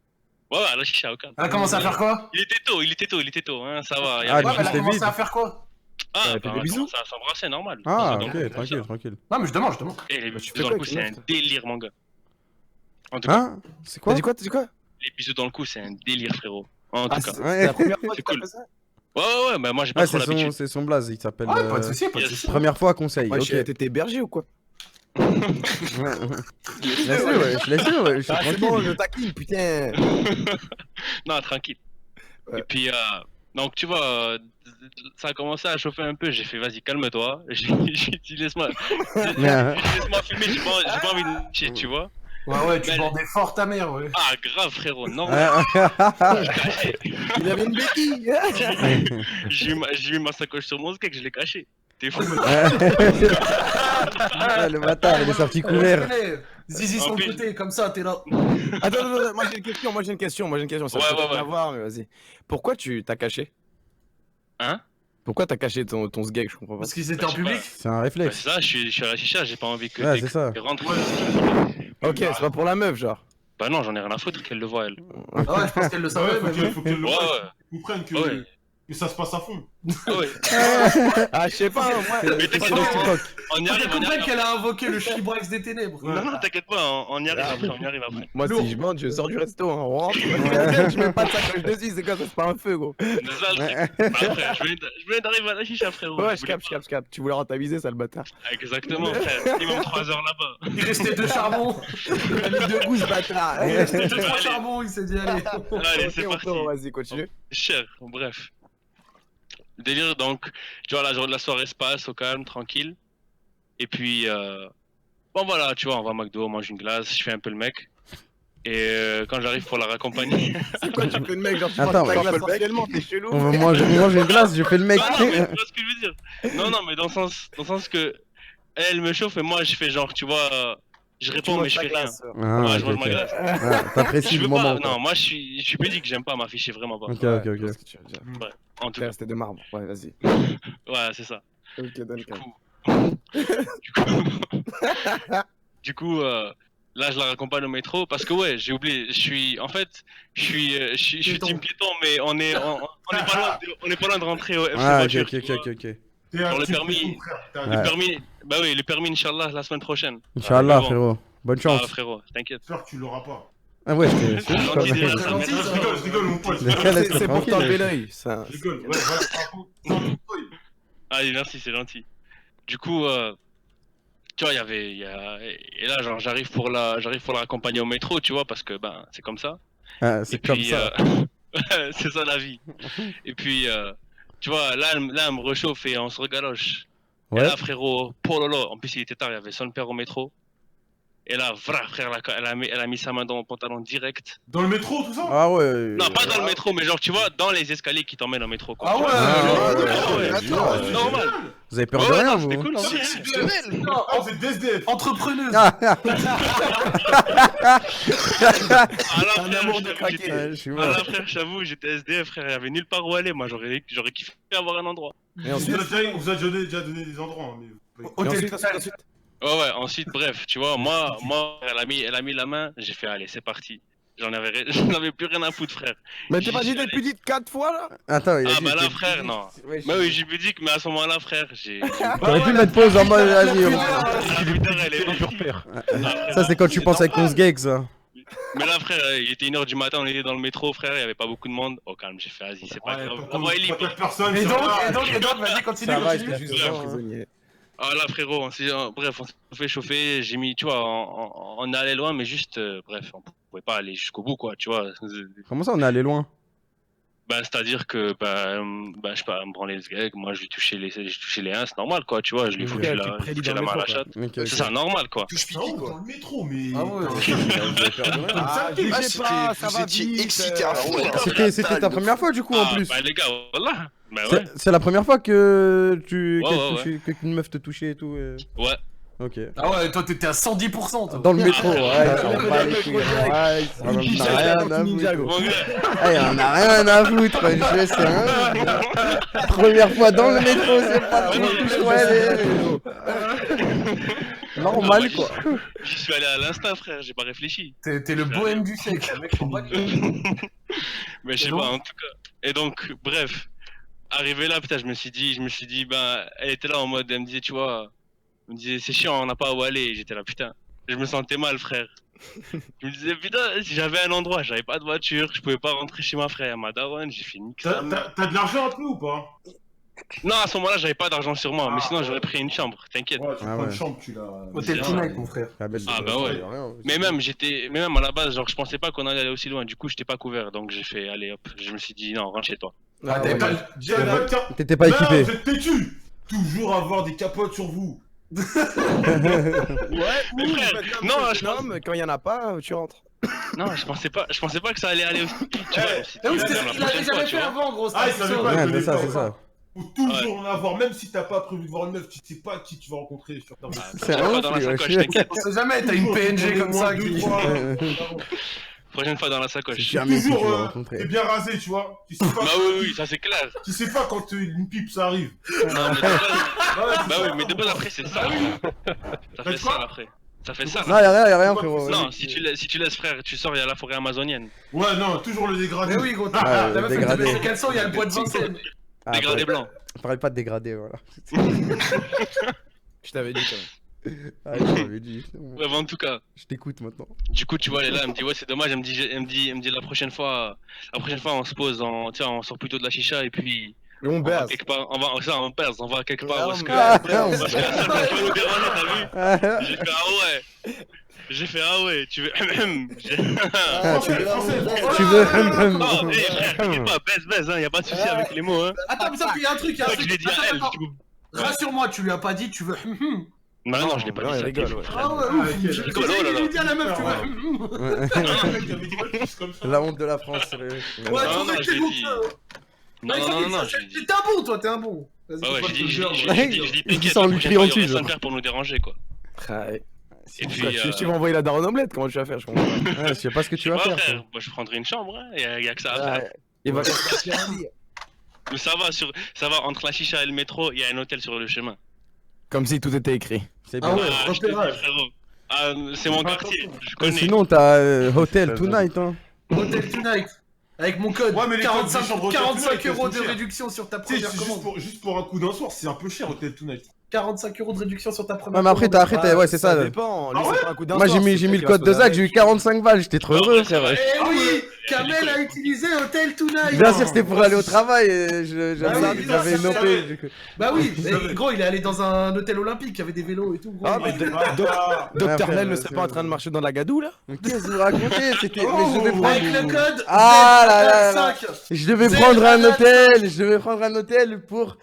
Ouais, ouais, là chicha, au calme. Elle a commencé à faire quoi? Il était tôt, hein, ça va. Ah, Ouais, mais du coup, elle a c'était commencé vide. à faire quoi? Ah, Elle a fait bah, des on a bisous. commencé à s'embrasser, normal. Ah, Donc, ok, tranquille, tranquille. Non, mais je demande. Et les Bah, bisous tu fais dans quoi le cou, avec c'est une un meuf, délire, mon gars. En tout cas, Hein? C'est quoi? T'as dit quoi? les bisous dans le cou, c'est un délire, frérot. En Ah, tout cas. c'est Ouais. la première fois que C'est t'as cool. fait ça? Ouais, bah moi j'ai pas Ouais, trop l'habitude. c'est son blaze, il s'appelle. Ouais, pas de soucis, pas de yes. soucis. Première fois conseil, Ouais, ok. t'étais hébergé ou quoi? Ouais. Je l'ai su, ouais, je l'ai su, ouais, je suis Ah, c'est bon, tranquille. je taquine, putain. Non, tranquille. Ouais. Et puis, donc tu vois, ça a commencé à chauffer un peu. J'ai fait, vas-y, calme-toi. J'ai dit, laisse-moi filmer, j'ai pas envie de chier, tu vois. Ouais, tu Mais- vendais fort ta mère, ouais. Ah, grave, frérot, non. Il avait une béquille. J'ai mis ma sacoche sur mon skate, je l'ai caché. T'es fou. Ouais, le bâtard, il est sorti couvert. Zizi En sur le plus- côté, comme ça, t'es là. Attends, moi j'ai une question. Ça Ouais, peut ouais, rien ouais. à voir, mais vas-y. Pourquoi tu t'as caché? Hein? Pourquoi t'as caché ton sgeg, je comprends pas. Parce qu'ils étaient en Je sais public. C'est un Bah, réflexe. c'est ça, je suis à la chicha, j'ai pas envie que Ouais, dès c'est que ça. tu rentres. Ok, c'est pas pour la meuf, genre. Bah non, j'en ai rien à foutre qu'elle le voit, elle. Ah ouais, je pense qu'elle le savait, mais Faut qu'elle le Ouais, fasse. ouais. Comprenne que, Ouais. que ça se passe à fond. Ouais. Ah, je sais pas, moi. Mais t'inquiète Sinon, tu pas, coques. on y faut arrive, qu'elle on y comprenne arrive. qu'elle a invoqué le Chibrax des ténèbres. Non, non, t'inquiète pas, on y arrive après, on y arrive après. Moi, Lourd. si je bande, je sors du resto, hein, on rentre. Je mets pas de sacoche dessus, c'est quoi ça? C'est pas un feu, gros. C'est ça, le truc. Bah, après, je viens d'arriver à la chicha, frérot. Ouais, Je je capte. Tu voulais rentabiliser, ça, le bâtard. voulais- Exactement, frère. Minimum 3 heures là-bas. Il restait 2 charbons. Il a mis 2 goûts, ce bâtard. Il restait 2-3 Allez. charbons, il s'est dit allez. Allez, c'est Ok, on parti. tourne, vas-y, continue. Cher, bref. Délire, donc, tu vois, la soirée se passe au calme, tranquille. Et puis, bon voilà, tu vois, on va à McDo, on mange une glace, je fais un peu le mec. Et quand j'arrive pour la raccompagner... C'est quoi, tu fais le mec, genre, tu Attends, manges ta mais- glace partiellement, t'es chelou. Moi, je mange une glace, je fais le mec. Non, non, mais tu vois ce que je veux dire. Non, mais dans le sens que elle me chauffe et moi je fais genre, tu vois, je Tu réponds mais manges je ta fais rien. glace. Ah, Ouais, ok, je mange ok. ma glace. Ah, t'apprécies Je le veux pas, moment. non, quoi. moi je suis pudique, j'aime pas m'afficher vraiment pas. Ok, Ouais, ok, je vois ok. ce que tu veux dire. En tout T'es cas, resté de marbre. Ouais, vas-y. ouais, c'est ça. Ok, donne Du calme. coup, du coup, là je la raccompagne au métro parce que ouais, j'ai oublié, je suis Piéton. team piéton, mais on est pas loin de rentrer au FC Ah, ok, voiture. ok, tu ok, vois. ok. T'es Dans le un petit permis. peu, frère. T'es un Ouais. Le permis, bah oui, le permis, Inch'Allah, la semaine prochaine. Inch'Allah, Ah, bon. frérot. Bonne Ah, chance. frérot, t'inquiète. J'espère que tu l'auras pas. Ah ouais, je C'est gentil déjà, ça gentil, m'étonne. ça. Je rigole, mon pote. Le frère, laisse-le C'est pour tranquille. t'enlever l'œil, ça. Je rigole. Ouais, voilà. C'est un peu- Allez, merci, c'est gentil. Du coup, tu vois, et là, genre, j'arrive pour la raccompagner au métro, tu vois, parce que, ben, c'est comme ça. Ah, Et c'est comme puis, ça. c'est ça la vie. Et puis, tu vois, là, elle me réchauffe et on se regaloche. Et Ouais. là, frérot, oh là là, en plus, il était tard, il y avait son père au métro. Et là, voilà, frère, elle a mis sa main dans mon pantalon direct. Dans le métro, tout ça? Ah ouais. Non, pas dans le métro, mais genre, tu vois, dans les escaliers qui t'emmènent au métro, quoi. Ah ouais, C'est normal. Vous avez peur de rien, vous? C'était cool, en C'est vrai. exceptionnel. Ah, vous êtes des SDF. Entrepreneuse. Ah, Ah là, Un frère, amour de j'étais- craquer. je suis Ah mort. là, frère, j'avoue, j'étais SDF, frère, il y avait nulle part où aller. Moi, j'aurais kiffé avoir un endroit. Et On ensuite, vous a déjà donné des endroits, hein, mais... Hôtel ensuite. Ouais, ensuite, bref, tu vois, moi, elle a mis la main, j'ai fait, allez, c'est parti. J'en avais plus rien à foutre, frère. Mais t'es pas dit J'y d'être pudique 4 fois là? Attends, il a Ah, dit bah là, que- frère, non. Ouais, Bah oui, j'ai pudique, mais à ce moment-là, frère, j'ai. T'aurais pu mettre pause en mode vas-y. Ça, c'est quand tu penses avec 11 gigs, ça. Mais là, frère, il était 1h du matin, on était dans le métro, frère, il y avait pas beaucoup de monde. Oh, calme, j'ai fait, vas-y, c'est pas grave. On va libre. personne. Et donc, vas-y, continue, Ça va, continue. c'était juste avant, hein. Ah là, frérot, bref, on s'est fait chauffer. J'ai mis, tu vois, on est allé loin, mais juste, bref, on pouvait pas aller jusqu'au bout, quoi, tu vois. Comment ça, on est allé loin? Bah, c'est-à-dire que, je sais pas, me branler le gag, moi, je lui touchais les 1, c'est normal, quoi, tu vois, je lui ai Ok, foutu tu la prédis foutu dans la le main à la métro, chatte. Ok, ok. C'est normal, quoi. Touche Non, pipi, dans quoi. le métro, mais... Ah ouais. Ah, Ah, je sais pas, ça vous va étiez vite. excité à fond. C'était ta première fois, du coup, en Ah, plus. bah, les gars, voilà. Bah, ouais. C'est la première fois que tu Ouais. qu'une meuf te touchait et tout. Ouais. Ok. Ah ouais, toi t'étais à 110%. Toi. Dans le métro, ouais, Ah, ça va pas les couilles, ouais, ça en a rien à Ninjago. foutre. Mon gars, Eh, on a rien à foutre, je sais rien. Première fois dans le métro, c'est pas trop normal, Ah, quoi. j'y suis allé à l'instinct, frère, j'ai pas réfléchi. T'es le bohème du sexe, mec. Faut pas dire. Mais je sais Et pas, donc en tout cas. Et donc, bref, arrivé là, putain, je me suis dit, ben, elle était là en mode, elle me disait, tu vois, elle me disait, c'est chiant, on n'a pas où aller. J'étais là, putain, je me sentais mal, frère. Je me disais, putain, si j'avais un endroit, j'avais pas de voiture, je pouvais pas rentrer chez ma frère, ma daronne, j'ai fait nique sa mère. T'as de l'argent un peu ou pas? Non, à ce moment-là, j'avais pas d'argent sur moi, mais Ah, sinon, ouais. j'aurais pris une chambre, t'inquiète. Ouais, tu Ah prends une ouais. chambre, tu l'as... Hôtel Tonight, mon frère. Ah bah ouais. Mais même à la base, genre, je pensais pas qu'on allait aller aussi loin, du coup, j'étais pas couvert, donc j'ai fait, allez hop, je me suis dit, non, rentre chez toi. Ah, t'avais pas- T'étais pas Là, équipé. vous êtes têtu. Toujours avoir des capotes sur vous. Ouais, Mais ou frère, maintenant, non, c'est je un homme, quand il y en a pas, tu rentres. Non, je pensais pas que ça allait aller aussi. Tu vois, je me suis dit, Ah oui, la il avait prochaine fois, jamais tu fait vois. avant, gros. Ah, il savait pas. Ouais, c'est ça, c'est ça. Faut toujours en avoir, même si t'as pas prévu de voir une meuf, tu sais pas qui tu vas rencontrer sur ta route. C'est Prochaine un fois dans la ouf, lui, sacoche, ouais. t'inquiète. On sait jamais, t'as une PNG comme ça qui. Prochaine fois dans la C'est sacoche. jamais qui tu Toujours, vas t'es rencontrer. bien rasé, tu vois. Tu sais pas, Bah oui, ça c'est clair. tu sais pas quand une pipe ça arrive. Non, mais de base- bah oui, mais de base après c'est ça. Ça fait ça après. Ça fait ça. Non, y'a rien, frérot. Non, si tu laisses frère, tu sors, il y a la forêt amazonienne. Ouais, non, toujours le dégradé. Mais oui, gros, Ah, la meuf, elle te dégradé. met ses caleçons, il y a le bois de Vincennes. Ah, Dégradé blanc. parle pas de dégradé, voilà. Je t'avais dit quand même. Ah, je t'avais dit. Bref, en tout cas. Je t'écoute maintenant. Du coup, tu vois, elle est là, elle me dit ouais, c'est dommage. Elle me dit la prochaine fois, on se pose, tiens, on sort plutôt de la chicha et puis. On On va baise. quelque part, on va quelque part où est-ce que. Ah, Parce que la seule fois qui va nous déranger, t'as vu? J'ai fait ah ouais, tu veux. Français, français, Tu veux. Non, frère, t'inquiète pas, baise, hein, y'a pas de soucis avec les mots, hein. Attends, mais ça, il y a un truc, il y a un C'est vrai que je l'ai truc. dit à elle, Attends, du coup. rassure-moi, tu lui as pas dit, tu veux. Non, je l'ai pas non, dit il ça. rigole, ouais. Ah ouais, Ah, ouf. ok, Je d'accord. Oh là là. lui dis à la meuf, tu veux. Le mec avait dit ouais, plus comme ça. La honte de la France, c'est vrai. Ouais, Non, tu non, sais que je t'es l'ai bon. dit. Non, Non, je l'ai dit. T'es un bon, toi, t'es un bon. Vas-y, Ah ouais, faut j'ai pas dit, te j'ai le dit, dire, j'ai moi. dit, j'ai dit, Il t'inquiète, s'en la lui prochaine crie fois, en il y aura dessus, genre. 5 pour nous déranger, quoi. Ouais. Et puis, Tu vas envoyer la daronne omelette, comment tu vas faire? Je comprends pas. Ouais, je sais pas ce que tu vas ouais, faire. frère, toi. moi je prendrai une chambre, hein, y a que ça à faire. Ouais. Il va Mais ça va, entre la chicha et le métro, il y a un hôtel sur le chemin. Comme si tout était écrit. C'est Ah bien. ouais, je te dis, repérage. frérot. Ah, c'est mon quartier, je connais. Sinon, t'as Hotel Tonight, hein. Hotel Tonight. Avec mon code, Ouais, mais les codes des chambres 45 Hotel euros Tonight, de cher. réduction sur ta Tu sais, première c'est commande. juste pour un coup d'un soir, c'est un peu cher Hotel Tonight. 45 euros de réduction sur ta première Ouais, mais après, commande. t'as arrêté, ouais, c'est ça. dépend. Lui, Ah c'est ouais pas un coup d'un Moi, soir, j'ai c'est mis le qu'il va code se de poser Zach, j'ai eu avec. 45 balles, j'étais trop heureux, frère. Eh oui. Kamel a utilisé Hotel Tonight. Bien sûr, c'était pour aller au travail. Et j'avais une OP. ouais. Du coup. Bah oui, mais gros, il est allé dans un hôtel olympique, il y avait des vélos et tout. Gros. Ah, mais Ah, Docteur frère, Nel ne serait pas en train de marcher dans la gadoue là? Mais qu'est-ce que vous racontez? C'était. Oh, Mais je devais Avec le prendre. code Ah là là là. Z5. Je devais Z prendre un Adat. hôtel. Je devais prendre un hôtel pour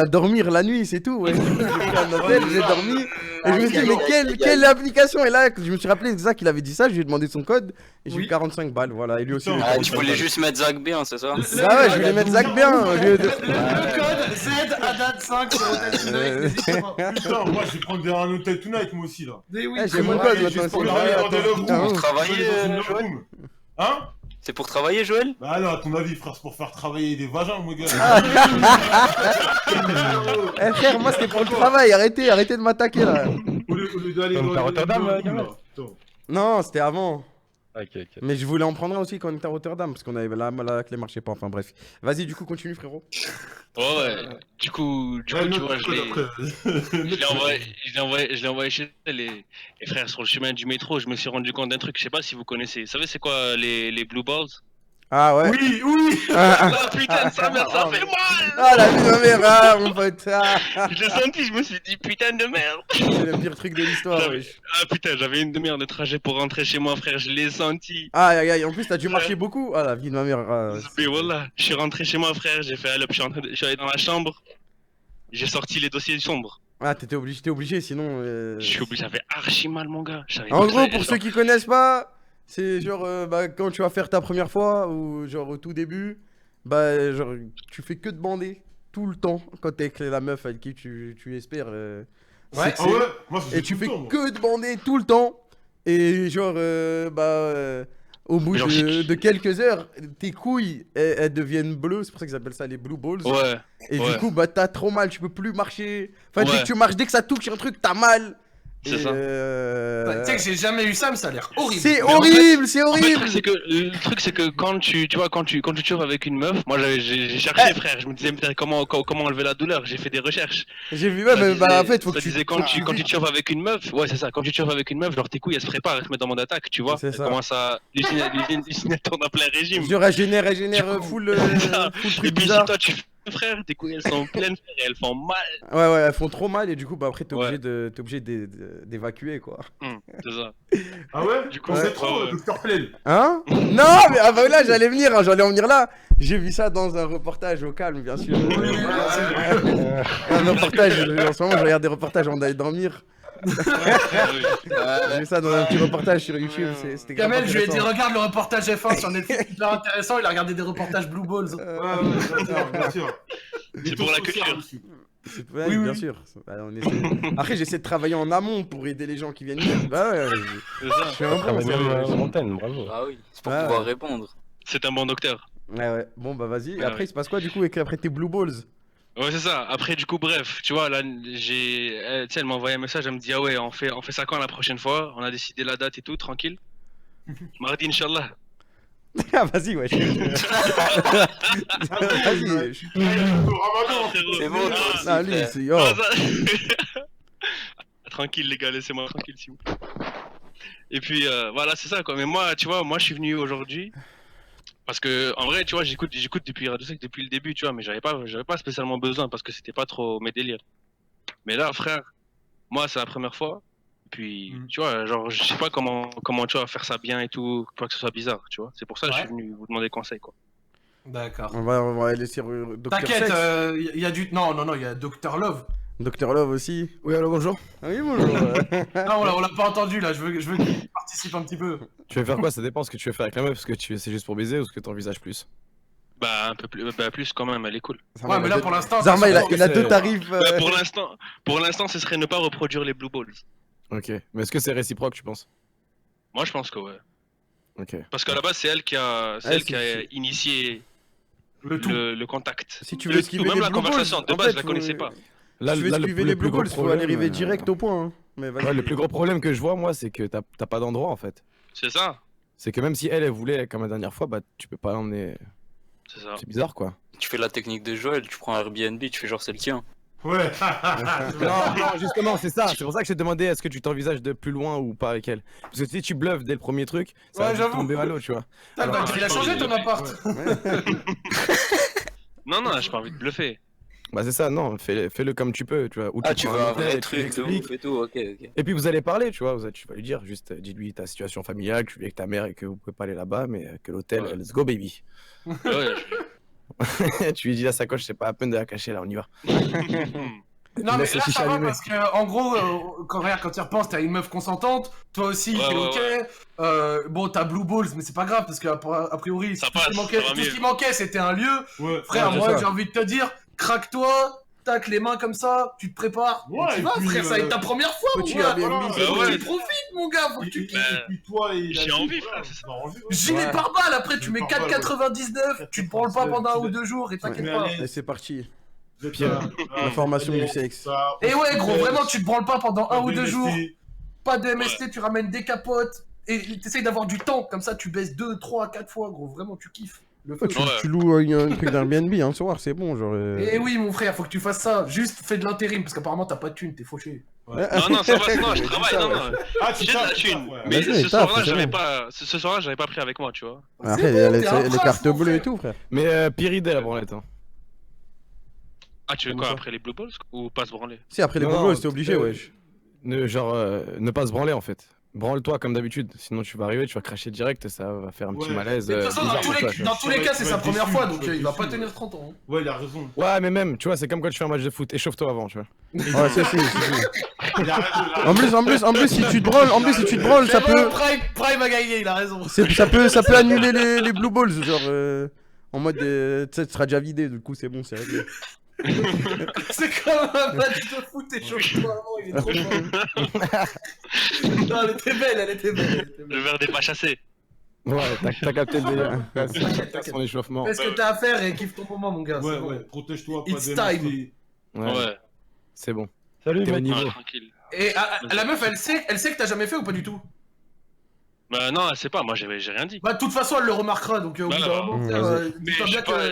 dormir la nuit, c'est tout. Ouais. J'ai pris un hôtel, j'ai dormi. Et je me suis dit, mais quelle application? Et là, je me suis rappelé Zach, il avait dit ça. Je lui ai demandé son code. Et j'ai eu 45 balles. Voilà. Et lui aussi. Putain. Ah, tu voulais juste mettre Zach bien, c'est ça? Ah ouais, je voulais mettre Zach bien au lieu de. Le code Z Adat 5 sur Hotel Tonight. n'hésitez pas. Putain, moi je vais prendre un hôtel tonight moi aussi là. Mais oui, Eh, j'ai c'est mon vrai. code Juste maintenant. pour c'est dormir vrai, dans des attends, love putain, rooms. ouf. Travailler, Dans une love Joël? room. Hein? C'est pour travailler, Joël? Bah non, à ton avis frère, c'est pour faire travailler des vagins mon gars. Eh frère, moi c'était pour le travail. Arrêtez de m'attaquer là. Au lieu d'aller Comme dans t'as les Rotterdam, love rooms, Kamel. là. Putain. Non, c'était avant. Ok, ok. Mais je voulais en prendre un aussi quand on était à Rotterdam parce qu'on avait la clé marchait pas. Enfin bref. Vas-y, du coup, continue frérot. Ouais, du coup, tu Ouais, vois, je l'ai. après. Je l'ai envoyé chez elle et frère, sur le chemin du métro, je me suis rendu compte d'un truc, je sais pas si vous connaissez. Vous savez, c'est quoi les Blue Balls? Ah ouais. Oui, oui. Ah, Ah putain, ça fait mal! ah, la vie de ma mère, ah, mon pote. Ah, Je l'ai senti, je me suis dit putain de merde! c'est le pire truc de l'histoire. J'avais- Wesh. Ah putain, j'avais une demi-heure de trajet pour rentrer chez moi, frère, je l'ai senti. Aïe aïe aïe. En plus, t'as dû marcher beaucoup. Ah, la vie de ma mère. Ah, Mais voilà, je suis rentré chez moi, frère, j'ai fait allop, je suis allé dans la chambre, j'ai sorti les dossiers sombres. Ah, t'es obligé, sinon. Je suis obligé, j'avais archi mal, mon gars. J'avais En pas gros, ça- pour genre- ceux qui connaissent pas, c'est genre bah, quand tu vas faire ta première fois ou genre au tout début, bah genre tu fais que de bander tout le temps quand t'es avec la meuf avec qui tu espères. Ouais. Ah ouais? Moi je Et tu fais que de bander tout le temps et genre au bout Genre, de quelques heures, tes couilles elles deviennent bleues, c'est pour ça qu'ils appellent ça les blue balls. Ouais, Et ouais. du coup bah t'as trop mal, tu peux plus marcher. Enfin dès Ouais. que tu marches, dès que ça touche un truc, t'as mal. C'est Et, ça. Tu sais que j'ai jamais eu ça, mais ça a l'air horrible. C'est Mais en horrible, c'est En fait, horrible. le truc c'est que quand tu vois quand tu chauffes avec une meuf, moi j'ai cherché frère, je me disais putain, comment enlever la douleur, j'ai fait des recherches. J'ai vu, ouais, Ça mais disait- bah en fait, faut que ça tu. disait quand tu chauffes avec une meuf, ouais c'est ça, quand tu chauffes avec une meuf, genre tes couilles elles se préparent, elles se mettent en mode attaque, tu vois. C'est Elles ça. commencent à l'usine elle tourne en plein régime. Je régénère Du coup, full, c'est ça. full Et truc puis si bizarre. toi tu fais frère, tes couilles elles sont pleines frère, et elles font mal. Ouais, ouais, elles font trop mal et du coup, bah après, t'es Ouais. obligé d'évacuer quoi. C'est ça. Ah ouais? Du coup, C'est ouais, trop, ouais. Docteur Plel. Hein? Non, mais ah bah là, j'allais venir, hein, j'allais en venir là. J'ai vu ça dans un reportage au calme, bien sûr. Un reportage, en ce moment, je regarde des reportages avant d'aller dormir. J'ai vu ça dans un petit reportage sur YouTube, c'était grave Kamel, je lui ai dit intéressant. regarde le reportage F1 sur Netflix, hyper intéressant, il a regardé des reportages Blue Balls. Ouais, bien sûr. C'est pour la culture. Ouais, Oui, bien oui. sûr. Bah, on essaie- Après, j'essaie de travailler en amont pour aider les gens qui viennent ici. Bah ouais, C'est ça. je suis un bon. Travaille ça. même en antenne, bravo. Ah oui, c'est pour Ouais, pouvoir ouais. répondre. C'est un bon docteur. Ouais, ouais. Bon, bah vas-y. Et Ouais, après, ouais. il se passe quoi du coup avec après tes blue balls? Ouais, c'est ça. Après, du coup, bref, tu vois, là, tu sais, elle m'a envoyé un message, elle me dit, ah ouais, on fait ça quand la prochaine fois? On a décidé la date et tout, tranquille. Mardi, Inch'Allah. Ah, vas-y, ouais. Vas-y. Ramadan. C'est bon, toi aussi, Ah, lui, frère. c'est. Oh. Ah, ça- Tranquille, les gars, laissez-moi tranquille, s'il vous plaît. Et puis, voilà, c'est ça, quoi. Mais moi, tu vois, moi, je suis venu aujourd'hui. Parce que, en vrai, tu vois, j'écoute depuis Radio Sec depuis le début, tu vois, mais j'avais pas spécialement besoin parce que c'était pas trop mes délires. Mais là, frère, moi, c'est la première fois. Puis, tu vois, genre, je sais pas comment tu vas faire ça bien et tout, pas que ce soit bizarre, tu vois. C'est pour ça que je suis venu vous demander conseil, quoi. D'accord. On va laisser Dr. T'inquiète, Sex. il y a du. Non, il y a Dr Love. Dr. Love aussi. Oui, alors bonjour. Ah oui, bonjour. Non, on l'a pas entendu là, je veux qu'il participe un petit peu. Tu veux faire quoi? Ça dépend ce que tu veux faire avec la meuf, parce que c'est juste pour baiser ou ce que t'envisages plus. Bah, un peu plus, bah, plus quand même, elle est cool. Ouais, mais là pour l'instant. Zarma, il a c'est- deux tarifs. Bah, pour l'instant, ce serait ne pas reproduire les Blue Balls. Ok. Mais est-ce que c'est réciproque, tu penses? Moi, je pense que ouais. Ok. Parce qu'à la base, c'est elle qui a initié Le tout. le contact. Si tu Le veux tout, esquiver même les la Blue Balls, conversation, de en base, fait, je la connaissais pas. Si tu veux esquiver les Blue Balls, faut aller arriver direct au point. Hein. Mais vas-y. Ouais, le plus gros problème que je vois, moi, c'est que t'as pas d'endroit en fait. C'est ça, C'est que même si elle voulait, comme la dernière fois, bah tu peux pas l'emmener. c'est ça. C'est bizarre quoi. Tu fais la technique de Joël, tu prends un Airbnb, tu fais genre c'est le tien. Ouais. Non, justement, c'est ça. C'est pour ça que je t'ai demandé est-ce que tu t'envisages de plus loin ou pas avec elle. Parce que si tu bluffes dès le premier truc, ça Ouais, va j'avoue. tomber à l'eau, tu vois. Putain, il a changé ton appart. Non, j'ai pas envie de bluffer. Bah c'est ça, non, fais-le comme tu peux, tu vois. Ou Ah, tu prends veux un hôtel, vrai tu truc de l'expliques. ouf et tout, ok. Et puis vous allez parler, tu vois, tu vas lui dire juste, dis-lui ta situation familiale, que tu vis avec ta mère et que vous pouvez pas aller là-bas, mais que l'hôtel, Ouais. let's go baby. Ouais, Tu lui dis la sacoche, c'est pas à peine de la cacher, là, on y va. Non, mais Laisse le là, ça chicha va allumé. parce que, en gros, quand tu y repenses, t'as une meuf consentante, toi aussi, Ouais, t'es ouais, ok. Bon, t'as Blue Balls, mais c'est pas grave parce que, a priori, Ça tout ce qui passe, manquait- ça va tout ce mieux. qui manquait, c'était un lieu. Ouais. Frère, Ouais, c'est moi, ça. j'ai envie de te dire, craque-toi, tac, les mains comme ça, tu te prépares. Ouais, et tu et vas, puis, frère, ça va être ta première fois, mon Petit gars. Airbnb, voilà. c'est Bah bon. ouais. Tu profites, mon gars, faut que tu Et kiffes. puis toi et J'ai la envie, fille, frère, voilà, c'est ça. on va enlever. Gilet Ouais. pare-balles, après, tu Gilet mets pare-balles, 4,99, tu te branles pas pendant un ou 2 jours et t'inquiète pas. Et c'est parti. Pierre, La formation du sexe. Et ouais, gros, vraiment, tu te branles pas pendant un ou 2 jours. MST. Pas de MST, tu ramènes des capotes. Et t'essayes d'avoir du temps, comme ça tu baisses 2, 3, 4 fois, gros. Vraiment, tu kiffes. Le feu. Tu, Ouais. tu loues un truc d'Airbnb un soir, c'est bon, genre. Et oui, mon frère, faut que tu fasses ça. Juste fais de l'intérim, parce qu'apparemment t'as pas de thune, t'es fauché. Non, ça va, non, je travaille, non. Ah, tu J'ai de la tapes, thune. ouais. Mais Vas-y, ce tape, soir-là, c'est j'avais bon. pas. Ce soir-là, j'avais pas pris avec moi, tu vois. Après, C'est il y a bon, les, t'es un les prince, cartes mon bleues et frère. tout, frère. Mais pyridée la branlette, hein. Ah, tu veux Comment quoi ça après les Blue Balls ou pas se branler? Si, après les Non, bobos, non, c'était obligé, wesh. Ne pas se branler en fait. Branle-toi comme d'habitude, sinon tu vas arriver, tu vas cracher direct, ça va faire un petit Ouais. malaise. Mais de toute façon, bizarre pour toi, tu vois. dans tous les cas, c'est Tu sa vas être première déçu, fois, tu donc vas être il va déçu, pas ouais. tenir 30 ans. hein. Ouais, il a raison. Ouais, mais même, tu vois, c'est comme quand tu fais un match de foot, échauffe-toi avant, tu vois. Ouais, si. Il a raison. En plus, si tu te branles, ça C'est bon, peut. Prime a gagné, il a raison. Ça peut annuler les blue balls, genre. En mode. Tu sais, tu seras déjà vidé, du coup, c'est bon, c'est réglé. C'est comme un match de foot, t'es chaud. Vraiment, il est trop fort. Non, elle était belle, elle était belle. Le verre n'est pas chassé. Ouais, t'as capté le délire. T'inquiète, T'as son échauffement. Fais ce que t'as à faire et kiffe ton moment, mon gars. Ouais, c'est bon. ouais, protège-toi, pas It's de time. MST. Ouais, c'est bon. Salut, T'es au mec. niveau. Ah, tranquille. Et la meuf, elle sait que t'as jamais fait ou pas du tout? Bah, non, elle sait pas, moi j'ai rien dit. Bah, de toute façon, elle le remarquera, donc au bout d'un moment, Mmh, frère, vas-y. dis-toi Mais bien je sais pas, que.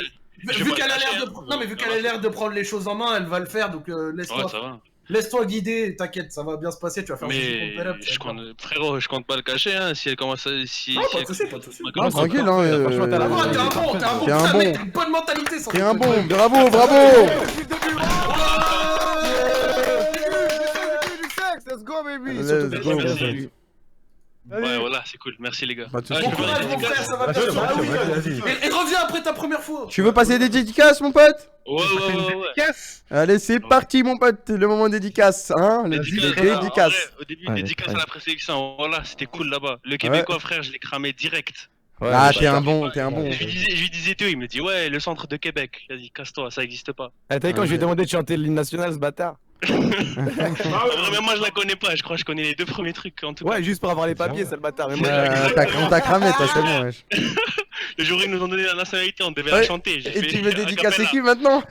je Vu vais qu'elle pas a le l'air cacher, de. hein. Non, mais vu qu'elle a l'air de prendre les choses en main, elle va le faire, donc Ouais, laisse-toi. ça va. Laisse-toi guider, t'inquiète, ça va bien se passer, tu vas faire un petit Mais compte je compte, frérot, je compte pas le cacher, hein, si elle commence à. Si, Non, si pas elle de soucis, pas de soucis. elle Non, commence à- tranquille, hein. Franchement, t'as la Ah, t'es un bon, T'es un putain, bon. mec, t'as une bonne mentalité, sans T'es un déconner. bon, bravo, bravo. Let's go, baby! Let's go, Merci. vas-y. Ouais, voilà, c'est cool, merci les gars. Pas de soucis. Ah, je Bon peux courage, faire mon une frère, dédicace ça va bien. Vas-y, Ah oui, vas-y. et reviens après ta première fois. Tu veux passer des dédicaces, mon pote? Ouais. Allez, c'est parti, mon pote. Le moment dédicace, hein. Le Dédicace, dédicace. en vrai, au début, Allez, dédicace allez. à la présélection, voilà, c'était cool là-bas. Le Québécois, frère, je l'ai cramé direct. Ah, t'es un bon, t'es un bon. Je lui disais tout, il me dit, ouais, le centre de Québec. Il a dit, casse-toi, ça existe pas. Eh, t'as vu quand je lui ai demandé de chanter l'hymne national, ce bâtard? En vrai, même moi, je la connais pas, je crois que je connais les deux premiers trucs en tout cas. Ouais, juste pour avoir les papiers, c'est le bâtard. Mais moi, On t'a cramé, toi, c'est bon, wesh. Le jour où ils nous ont donné la nationalité, on devait Ouais, la chanter. J'ai Et fait tu veux a dédicacer cappella. qui maintenant?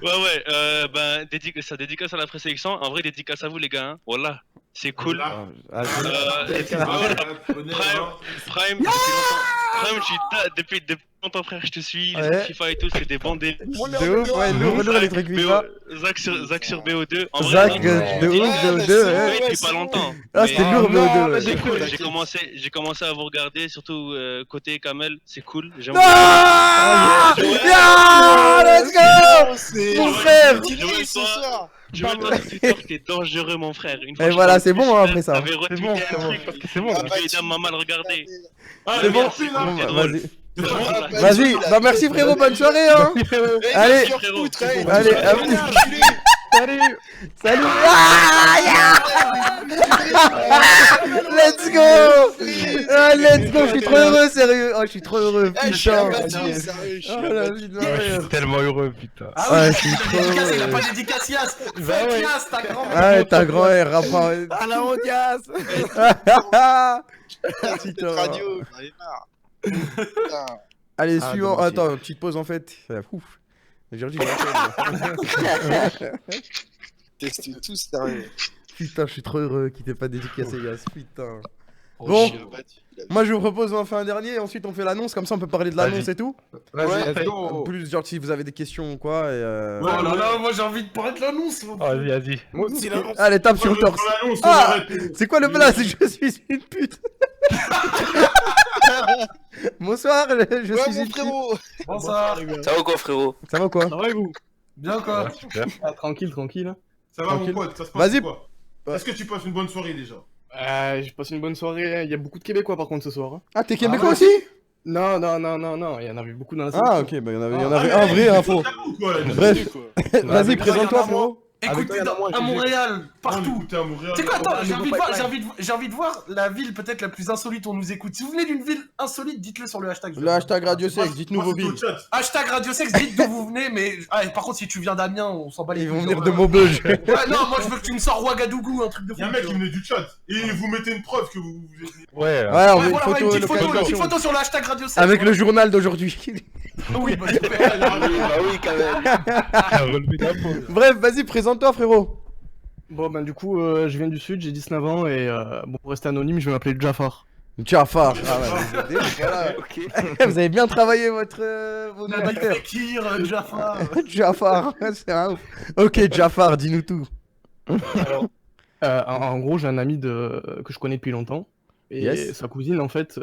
Ouais, ben, ça dédicace à la présélection. En vrai, dédicace à vous, les gars. Hein. Voilà, c'est cool. Et puis, voilà, Prime, depuis longtemps, frère, je te suis. Les Ouais. trucs FIFA et tout, c'est des bons délires. De ouf, ouais, lourd les trucs FIFA. Zach sur BO2. En vrai, Zach, non, de ouf, BO2, ouais. oui, depuis pas longtemps. Ah, Mais- c'était lourd, BO2, ouais. C'est cool, j'ai commencé à vous regarder, surtout côté Kamel, c'est cool. J'aime Ah yeah, let's go, mon frère. Joël, toi, sur Twitter, t'es dangereux, mon frère. Une fois Et que voilà, je c'est bon, hein, après ça. T'avais retweeté bon, un c'est bon, truc, parce que c'est bon. les dames m'a mal regardé. C'est bon. Merci, Bon, c'est bah, drôle. vas-y. Vas-y, bah merci frérot, bonne soirée hein. Allez, Frérot, allez, à plus. Salut. Salut. Ah, yeah. Let's go. Ah, let's go, je suis trop heureux, sérieux. Oh, je suis trop heureux, putain. Oh la vie de ma Ouais, je mère. suis tellement heureux, putain. Ah Ouais, oui, je suis trop dédicace, il a heureux. pas dédicacias. Bah Fais ouais. classe, ta grand. Ah ouais, ta grand-mère, rapproche. à la rodiasse! Putain. Radio, j'en ai marre. Putain. Allez, Ah, suivant. dommage. Attends, petite pause en fait. Ouf. Georgie, Teste tout sérieux. putain, je suis trop heureux qu'il t'ait pas dédicacé, gars. Putain. Bon, moi je vous propose on en fait un dernier, ensuite on fait l'annonce, comme ça on peut parler de l'annonce et tout. Vas-y, let's go. Plus genre si vous avez des questions ou quoi. Et Oh là là, moi j'ai envie de parler de l'annonce. Vas-y, vas-y. Moi aussi, là. Allez, tape sur le torse. Ah, c'est quoi le plat? C'est que je suis une pute. Bonsoir, je Ouais, suis mon une pute. frérot. Bonsoir. Ça va quoi, frérot? Ça va quoi? Ça va et vous? Bien quoi? Ouais, super. Ah, tranquille, tranquille. Ça va, mon Tranquille. pote, ça se passe Vas-y. quoi? Est-ce que tu passes une bonne soirée déjà? J'ai passé une bonne soirée. Il y a beaucoup de Québécois par contre ce soir. Hein. Ah, t'es québécois ouais. aussi? Non, il y en avait beaucoup dans la Ah, sélection. ok, bah il y en avait un vrai info. Bref, vas-y, présente-toi, frérot. Écoutez, Avec toi, à Montréal, Partout. partout. T'es à Montréal. Tu sais quoi, attends, ne faut pas être j'ai envie de voir la ville peut-être la plus insolite où on nous écoute. Si vous venez d'une ville insolite, dites-le sur le hashtag. Le hashtag Radio Sex, dites-nous vos villes. Hashtag Radio Sex, dites d'où vous venez, mais par contre, si tu viens d'Amiens, on s'en bat les Ils couilles. vont venir de Maubeuge. Ouais, non, moi je veux que tu me sors Ouagadougou, un truc de fou. Y'a un mec qui venait du chat et vous mettez une preuve que vous êtes. Ouais. Ouais, on Ouais, veut voilà, une ouais, photo, une petite localisation. photo sur le hashtag Radio Sex. Avec voilà. le journal d'aujourd'hui. Oui, bah super. Bah oui, quand même. Relevé d'impôt. Bref, vas-y, présente-toi, frérot. Bon, ben du coup, je viens du sud, j'ai 19 ans et bon, pour rester anonyme, je vais m'appeler Jafar. Jafar. Ah ouais, voilà. Vous avez bien travaillé votre caractère. Fekir, Jafar. Jafar, c'est un ouf. Ok, Jafar, dis-nous tout. En gros, j'ai un ami que je connais depuis longtemps. Et Yes. sa cousine, en fait,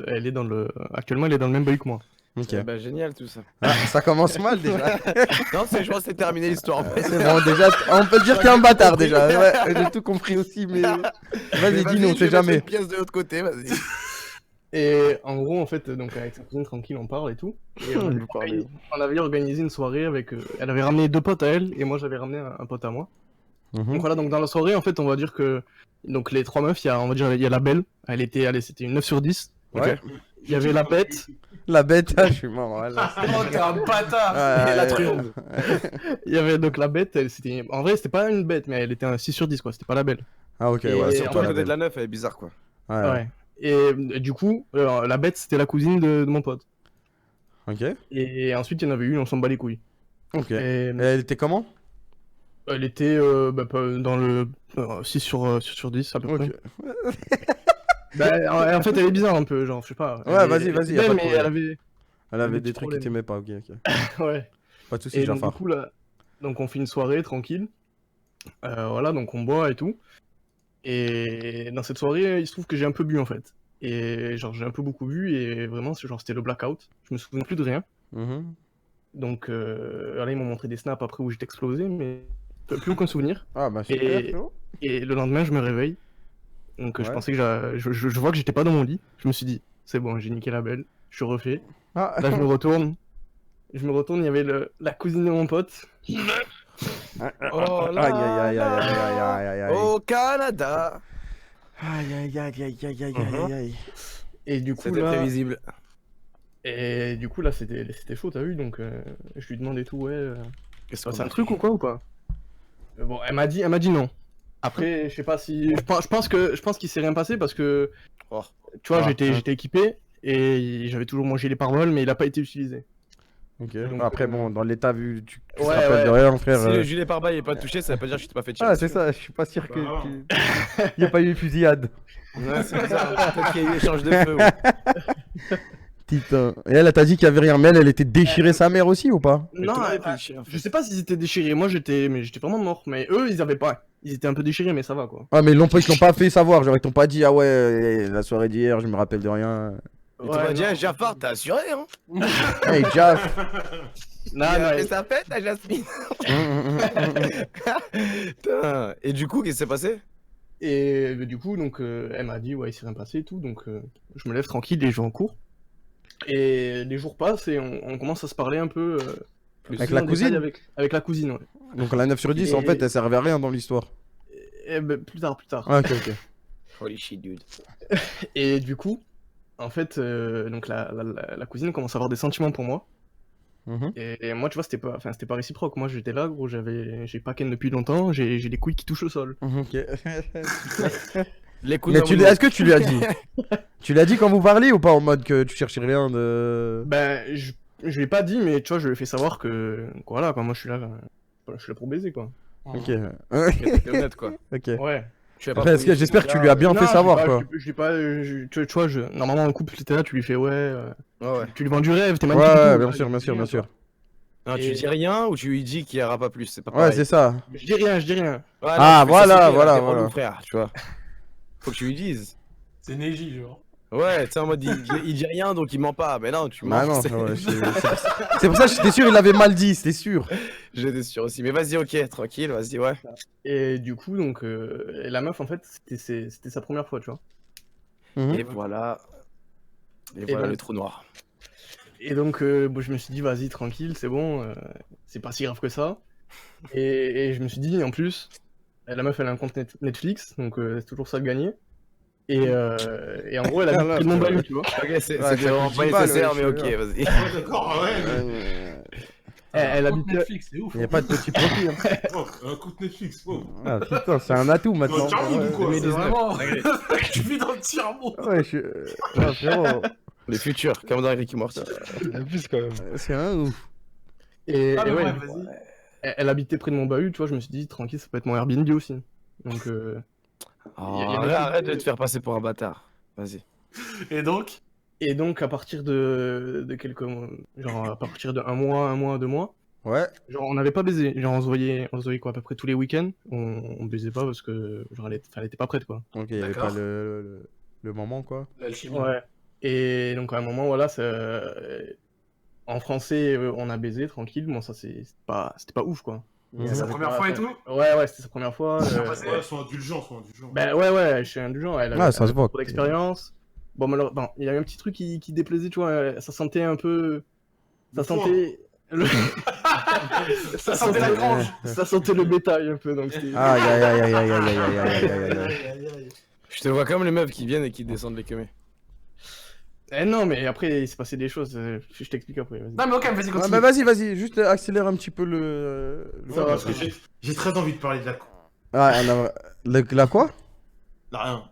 actuellement, elle est dans le même bail que moi. Ok. Bah, génial tout ça. Ah, ça commence mal déjà. Non, je pense que c'est terminé l'histoire. C'est bon, déjà, on peut dire que t'es un bâtard déjà. Ouais, j'ai tout compris aussi, mais. Vas-y, dis-nous, on sait jamais. Une pièce de l'autre côté, vas-y. Et en gros, en fait, donc avec sa cousine tranquille, on parle et tout. Et on avait organisé une soirée avec. Elle avait ramené 2 potes à elle et moi j'avais ramené un pote à moi. Donc voilà, donc dans la soirée, en fait, on va dire que. Donc les 3 meufs, il y a la belle. C'était une 9 sur 10. Ouais. Il y avait la bête. La bête, ah, je suis mort. Voilà. Oh, t'es un bâtard! Ouais, Et la ouais, triomphe. Il y avait donc la bête, en vrai, c'était pas une bête, mais elle était un 6 sur 10, quoi. C'était pas la belle. Ah, ok, Et ouais, surtout Surtout pas à la côté de belle. la neuf, elle est bizarre quoi. Ouais. Ouais. Et du coup, la bête, c'était la cousine de mon pote. Ok. Et ensuite, il y en avait une, on s'en bat les couilles. Ok. Et Et elle était comment? elle était dans le 6 sur 10 à peu près. Ok. Bah, en fait, elle est bizarre un peu, genre, je sais pas. Ouais, Elle vas-y, est vas-y, y belle, a pas de mais problème. elle avait. Elle avait des des petits trucs qui problèmes. t'aimaient pas, ok, ok. Ouais. Pas de soucis, Et donc, Jafar. du coup, là, donc on fait une soirée tranquille. Voilà, donc on boit et tout. Et dans cette soirée, il se trouve que j'ai un peu bu en fait. Et genre, j'ai un peu beaucoup bu et vraiment, genre, c'était le blackout. Je me souviens plus de rien. Mhm. Donc, là, ils m'ont montré des snaps après où j'étais explosé, mais plus aucun souvenir. Ah, bah super, Et- frérot. Et le lendemain, je me réveille. Donc, je Ouais. pensais que je vois que j'étais pas dans mon lit. Je me suis dit, c'est bon, j'ai niqué la belle. Je suis refait. Ah, Là, je me retourne. Il y avait la cousine de mon pote. Oh aïe, aïe, aïe, aïe, aïe, aïe, aïe, aïe. Au Canada. Aïe, aïe, aïe, aïe, aïe, aïe, aïe, aïe. Et du coup, C'était là, prévisible. c'était chaud, t'as vu, donc je lui demandais tout, ouais, Qu'est-ce c'est qu'on un a truc ou quoi ou pas? Bon, elle m'a dit non. Après, je sais pas si, je pense qu'il s'est rien passé parce que, Oh. tu vois, Ah, j'étais équipé et j'avais toujours mangé les paroles, mais il a pas été utilisé. Ok. Donc, Après, bon, dans l'état vu, tu te Ouais, rappelles ouais. de rien, frère. Si le gilet pare-balles est pas touché, ça veut pas dire que je t'ai pas fait tirer. Ah, c'est ça, je suis pas sûr que. Bah, Il y a pas eu fusillade. Ouais, c'est bizarre. Peut-être qu'il y a eu échange de feu. Ouais. Putain. Et elle t'a dit qu'il y avait rien, mais elle était déchirée sa mère aussi ou pas? Non, tout le monde était déchiré, en fait. je sais pas s'ils étaient déchirés. Moi, j'étais vraiment mort. Mais eux, ils avaient pas. Ils étaient un peu déchirés, mais ça va quoi. Ah, mais ils l'ont pas fait savoir. Genre, ils t'ont pas dit, ah ouais, la soirée d'hier, je me rappelle de rien. Et tu m'as dit, non. hey, Jafar, t'as assuré, hein? Hey, Jaff. Non, Il a non, fait sa fête à Jasmine. Putain. Et du coup, qu'est-ce qui s'est passé? Et du coup, donc, elle m'a dit, ouais, il s'est rien passé et tout. Donc, je me lève tranquille et je vais en cours. Et les jours passent et on commence à se parler un peu. Plus Avec en la détail cousine avec la cousine, ouais. Donc la 9 sur 10, en Et- fait, elle servait à rien dans l'histoire. Et, ben, plus tard. Ah, ok, ok. Holy shit, dude. Et du coup, en fait, donc la cousine commence à avoir des sentiments pour moi. Mhm. Et moi, tu vois, c'était pas réciproque. Moi, j'étais là, gros, j'ai pas ken depuis longtemps, j'ai les couilles qui touchent au sol. Ok. Les coups Mais de est-ce que tu lui as dit? Tu l'as dit quand vous parliez ou pas en mode que tu cherchais rien de. Ben, je lui ai pas dit, mais tu vois, je lui ai fait savoir que, voilà, quoi, moi, je suis là pour baiser, quoi. Ok. T'es honnête, quoi. Ok. Ouais. Tu as pas Après, j'espère que tu lui as bien Non, fait savoir, je quoi. lui ai pas, tu vois, normalement, un couple, t'es là, tu lui fais, ouais, Ouais. tu lui vends du rêve, t'es Ouais, magnifique. et ouais, tout, bien là, sûr, il bien dit sûr, rien, bien sûr. tu Non, tu Et- dis rien ou tu lui dis qu'il n'y aura pas plus. C'est pas Ouais, pareil. c'est ça. vois. Je dis rien, je dis rien. Ouais, Ah, tu fais ça, voilà, c'est ok, voilà, t'es voilà. relou, frère, tu vois. Faut que tu lui dises. C'est Neji, genre. Ouais, tu sais, en mode il dit rien donc il ment pas. Mais non, tu mens. Bah non, ouais, c'est pour ça que j'étais sûr, il avait mal dit, c'était sûr. J'étais sûr aussi. Mais vas-y, ok, tranquille, vas-y, ouais. Et du coup, donc, la meuf, en fait, c'était sa première fois, tu vois. Mhm. Et voilà. Et voilà ben- le trou noir. Et donc, bon, je me suis dit, vas-y, tranquille, c'est bon, c'est pas si grave que ça. Et je me suis dit, en plus, la meuf, elle a un compte Netflix, donc c'est toujours ça de gagner. Et en gros, elle a pris mon bahut, tu vois. Ok, c'était ça vraiment coûte pas 10 balles, nécessaire, ouais, mais je ok, sais vas-y. Ouais, d'accord, ouais. Elle Un habite. compte Netflix, c'est ouf. Il n'y a pas de petit profit. Hein. Oh, un coup de Netflix. Oh. Ah putain, c'est un atout maintenant. Charlie, Ouais, ou quoi C'est 2019. vraiment. Je vis dans le tiers-monde. ouais, ouais, frérot, Le futur, comme dans Rick et Morty. Plus quand même. c'est un ouf. Et, Ah, et mais ouais, ouais, du coup, vas-y. elle habitait près de mon bahut, tu vois. Je me suis dit, tranquille, ça peut être mon Airbnb aussi. Donc, Oh, y a- arrête de te faire passer pour un bâtard. Vas-y. Et donc? et donc, à partir de quelques mois, genre à partir de un mois, 2 mois, Ouais. genre on n'avait pas baisé. Genre on se voyait quoi, à peu près tous les week-ends. On baisait pas parce que, genre, elle était pas prête, quoi. Ok, il n'y avait D'accord. pas le moment, quoi. L'alchimie. Ouais. Et donc à un moment, voilà, en français, on a baisé tranquille. Bon, ça c'était pas ouf, quoi. Mhm. C'est sa première fois et tout? Ouais, c'était sa première fois. Ouais, sont indulgents. Ben ouais, je suis indulgent. Elle Ah, ça avait se voit. trop d'expérience. Bon, malheureusement, il y avait un petit truc qui déplaisait, tu vois. Ça sentait un peu. Ça Le foin. sentait. Ça sentait la grange. Ça sentait le bétail un peu. Donc c'était. Aïe, aïe, aïe, aïe, aïe, aïe, aïe, aïe, aïe, aïe, aïe. Je te vois comme les meufs qui viennent et qui descendent les queumés. Eh non, mais après, il s'est passé des choses. Je t'explique après. Vas-y. Non, mais ok, vas-y, Ouais, continue. bah vas-y, juste accélère un petit peu le. Ça va, Parce que j'ai très envie de parler de la con. Ah, la quoi? Là, rien.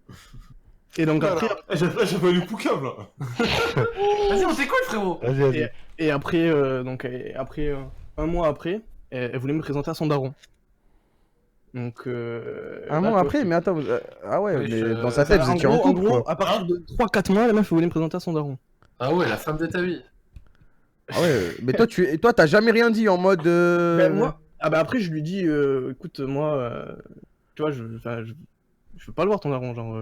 Et donc après. J'avais le poucave là. Vas-y, on t'écoute, frérot. Vas-y, vas-y. Et après, un mois après, elle voulait me présenter à son daron. Donc. Un là, mois tu vois, après, mais attends. Ah ouais, Oui, mais dans sa tête, vous en étiez en gros, couple, quoi. à partir de 3-4 mois, la meuf voulait me présenter à son daron. Ah ouais, la femme de ta vie. Ah ouais, mais toi, t'as jamais rien dit en mode. Ben, moi, après, je lui dis, écoute, moi, tu vois, je veux pas le voir ton daron, genre.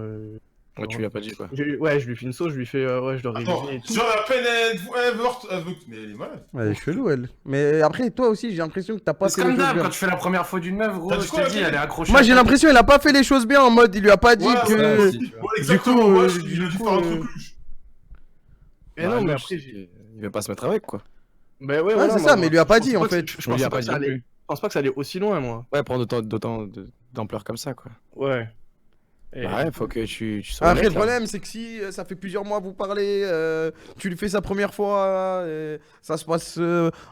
Ouais, tu lui as pas dit quoi. Ouais, je lui fais une sauce, je lui fais, ouais, je dois Attends, réviser et tout. sur la peine, elle veut. Mais elle est malade. Elle est chelou, elle. Mais après, toi aussi, j'ai l'impression que t'as pas C'est fait les comme choses d'hab, bien. quand tu fais la première fois d'une meuf, gros, T'as dit je quoi, te dis, Kevin elle est accrochée. Moi, à j'ai toi. l'impression qu'il a pas fait les choses bien en mode, il lui a pas dit Ouais, que. ouais, si, Ouais, exactement, coup, moi, du il a dû coup, faire un truc louche. Mais non, mais après, Il va pas se mettre avec quoi. Ben ouais, Ouais, voilà, c'est moi, ça, mais il lui a pas je dit pense en fait. Je On lui pensais a pas pas que ça dit non allait. plus. Je pense pas que ça allait aussi loin, moi. Ouais, prendre d'autant d'ampleur comme ça quoi. Ouais. Et- Bah ouais, faut que tu sois Après, le honnête, là. problème, c'est que si ça fait plusieurs mois que vous parlez, tu lui fais sa première fois, ça se passe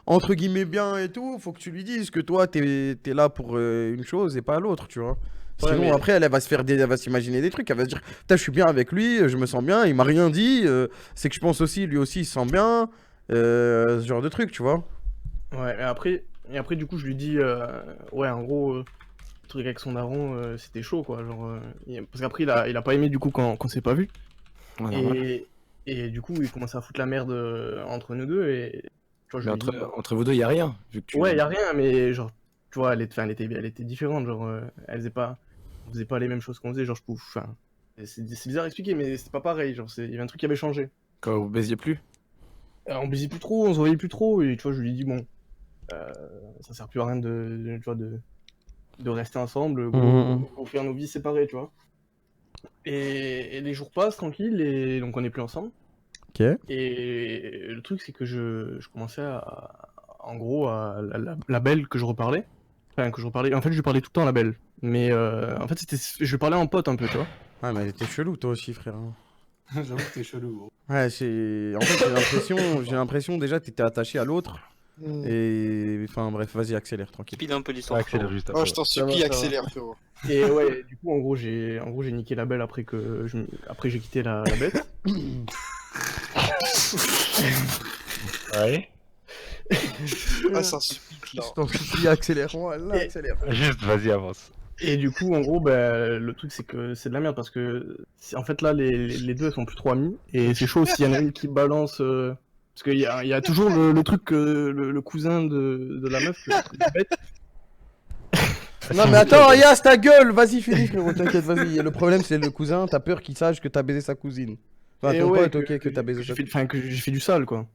entre guillemets bien et tout, faut que tu lui dises que toi, t'es là pour une chose et pas l'autre, tu vois. Ouais, Sinon, mais- après, elle va elle va s'imaginer des trucs, elle va se dire, putain, je suis bien avec lui, je me sens bien, il m'a rien dit, c'est que je pense aussi, lui aussi, il se sent bien, ce genre de truc, tu vois. Ouais, et après, du coup, je lui dis, ouais, en gros, le truc avec son daron, c'était chaud, quoi. Genre, parce qu'après, il a pas aimé, du coup, quand on s'est pas vu. Ouais, normal. Et du coup, il commençait à foutre la merde entre nous deux. Et tu vois, je Mais lui ai dit, entre vous deux, y a rien. Vu que tu... ouais, y a rien, mais genre, tu vois, elle était différente. Genre, on faisait pas les mêmes choses qu'on faisait. Genre, enfin, c'est bizarre à expliquer, mais c'était pas pareil. Genre, il y avait un truc qui avait changé. Quand vous baisiez plus. On baisait plus trop, on se voyait plus trop. Et tu vois, je lui ai dit, bon, ça sert plus à rien tu vois, de rester ensemble, pour faire nos vies séparées, tu vois. Et les jours passent tranquilles, et donc on n'est plus ensemble. Ok. Et le truc, c'est que je commençais en gros, à la belle que je reparlais. Enfin, que je reparlais. En fait, je lui parlais tout le temps à la belle. Mais en fait, je parlais en pote un peu, tu vois. Ouais, mais t'es chelou, toi aussi, frère. J'avoue que t'es chelou, gros. Ouais, en fait, j'ai l'impression déjà, t'étais attaché à l'autre. Et enfin, bref, vas-y, accélère, tranquille. Speed un peu l'histoire. Accélère frérot. juste Oh, après. je t'en Ça va, supplie, ça va. accélère, frérot. Et ouais, du coup, en gros, j'ai niqué la belle après que après j'ai quitté la bête. Ouais. Ah, ça supplie, là. Je t'en supplie, accélère, là, Et- accélère. Juste, vas-y, avance. Et du coup, en gros, bah, le truc, c'est que c'est de la merde parce que, en fait, là, les deux, elles sont plus trop amies. Et c'est chaud s'il y en a une qui balance. Parce qu'il y a toujours le truc que le cousin de la meuf que je bête. Non mais attends, Yas, ta gueule, vas-y finis frérot, t'inquiète, vas-y. Le problème c'est le cousin, t'as peur qu'il sache que t'as baisé sa cousine. Enfin, Et ton ouais, pote, ok, que t'as baisé sa cousine. Enfin, que j'ai fait du sale, quoi.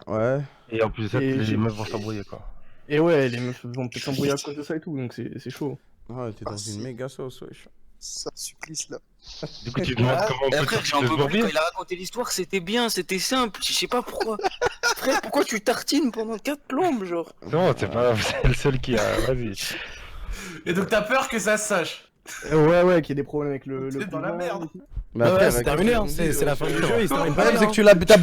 Ouais. Et en plus de ça, Et les j'ai- meufs vont s'embrouiller quoi. Et ouais, les meufs vont peut-être s'embrouiller à cause de ça et tout, donc c'est chaud. Ouais, t'es dans une méga sauce, wesh. Ça supplice là. Du coup, tu te demandes comment on Et peut après, j'en te peux plus. Quand dormir. il a raconté l'histoire, c'était bien, c'était simple. Je sais pas pourquoi. Frère, pourquoi tu tartines pendant 4 plombes, genre? Non, c'est pas grave, c'est le seul qui a. Vas-y. Et donc t'as peur que ça se sache. Ouais, qu'il y ait des problèmes avec le T'es dans la cousin merde. et tout. Mais Ouais, après, c'est avec- terminé, hein, c'est la fin du jeu, il se termine Le pas. problème c'est que t'as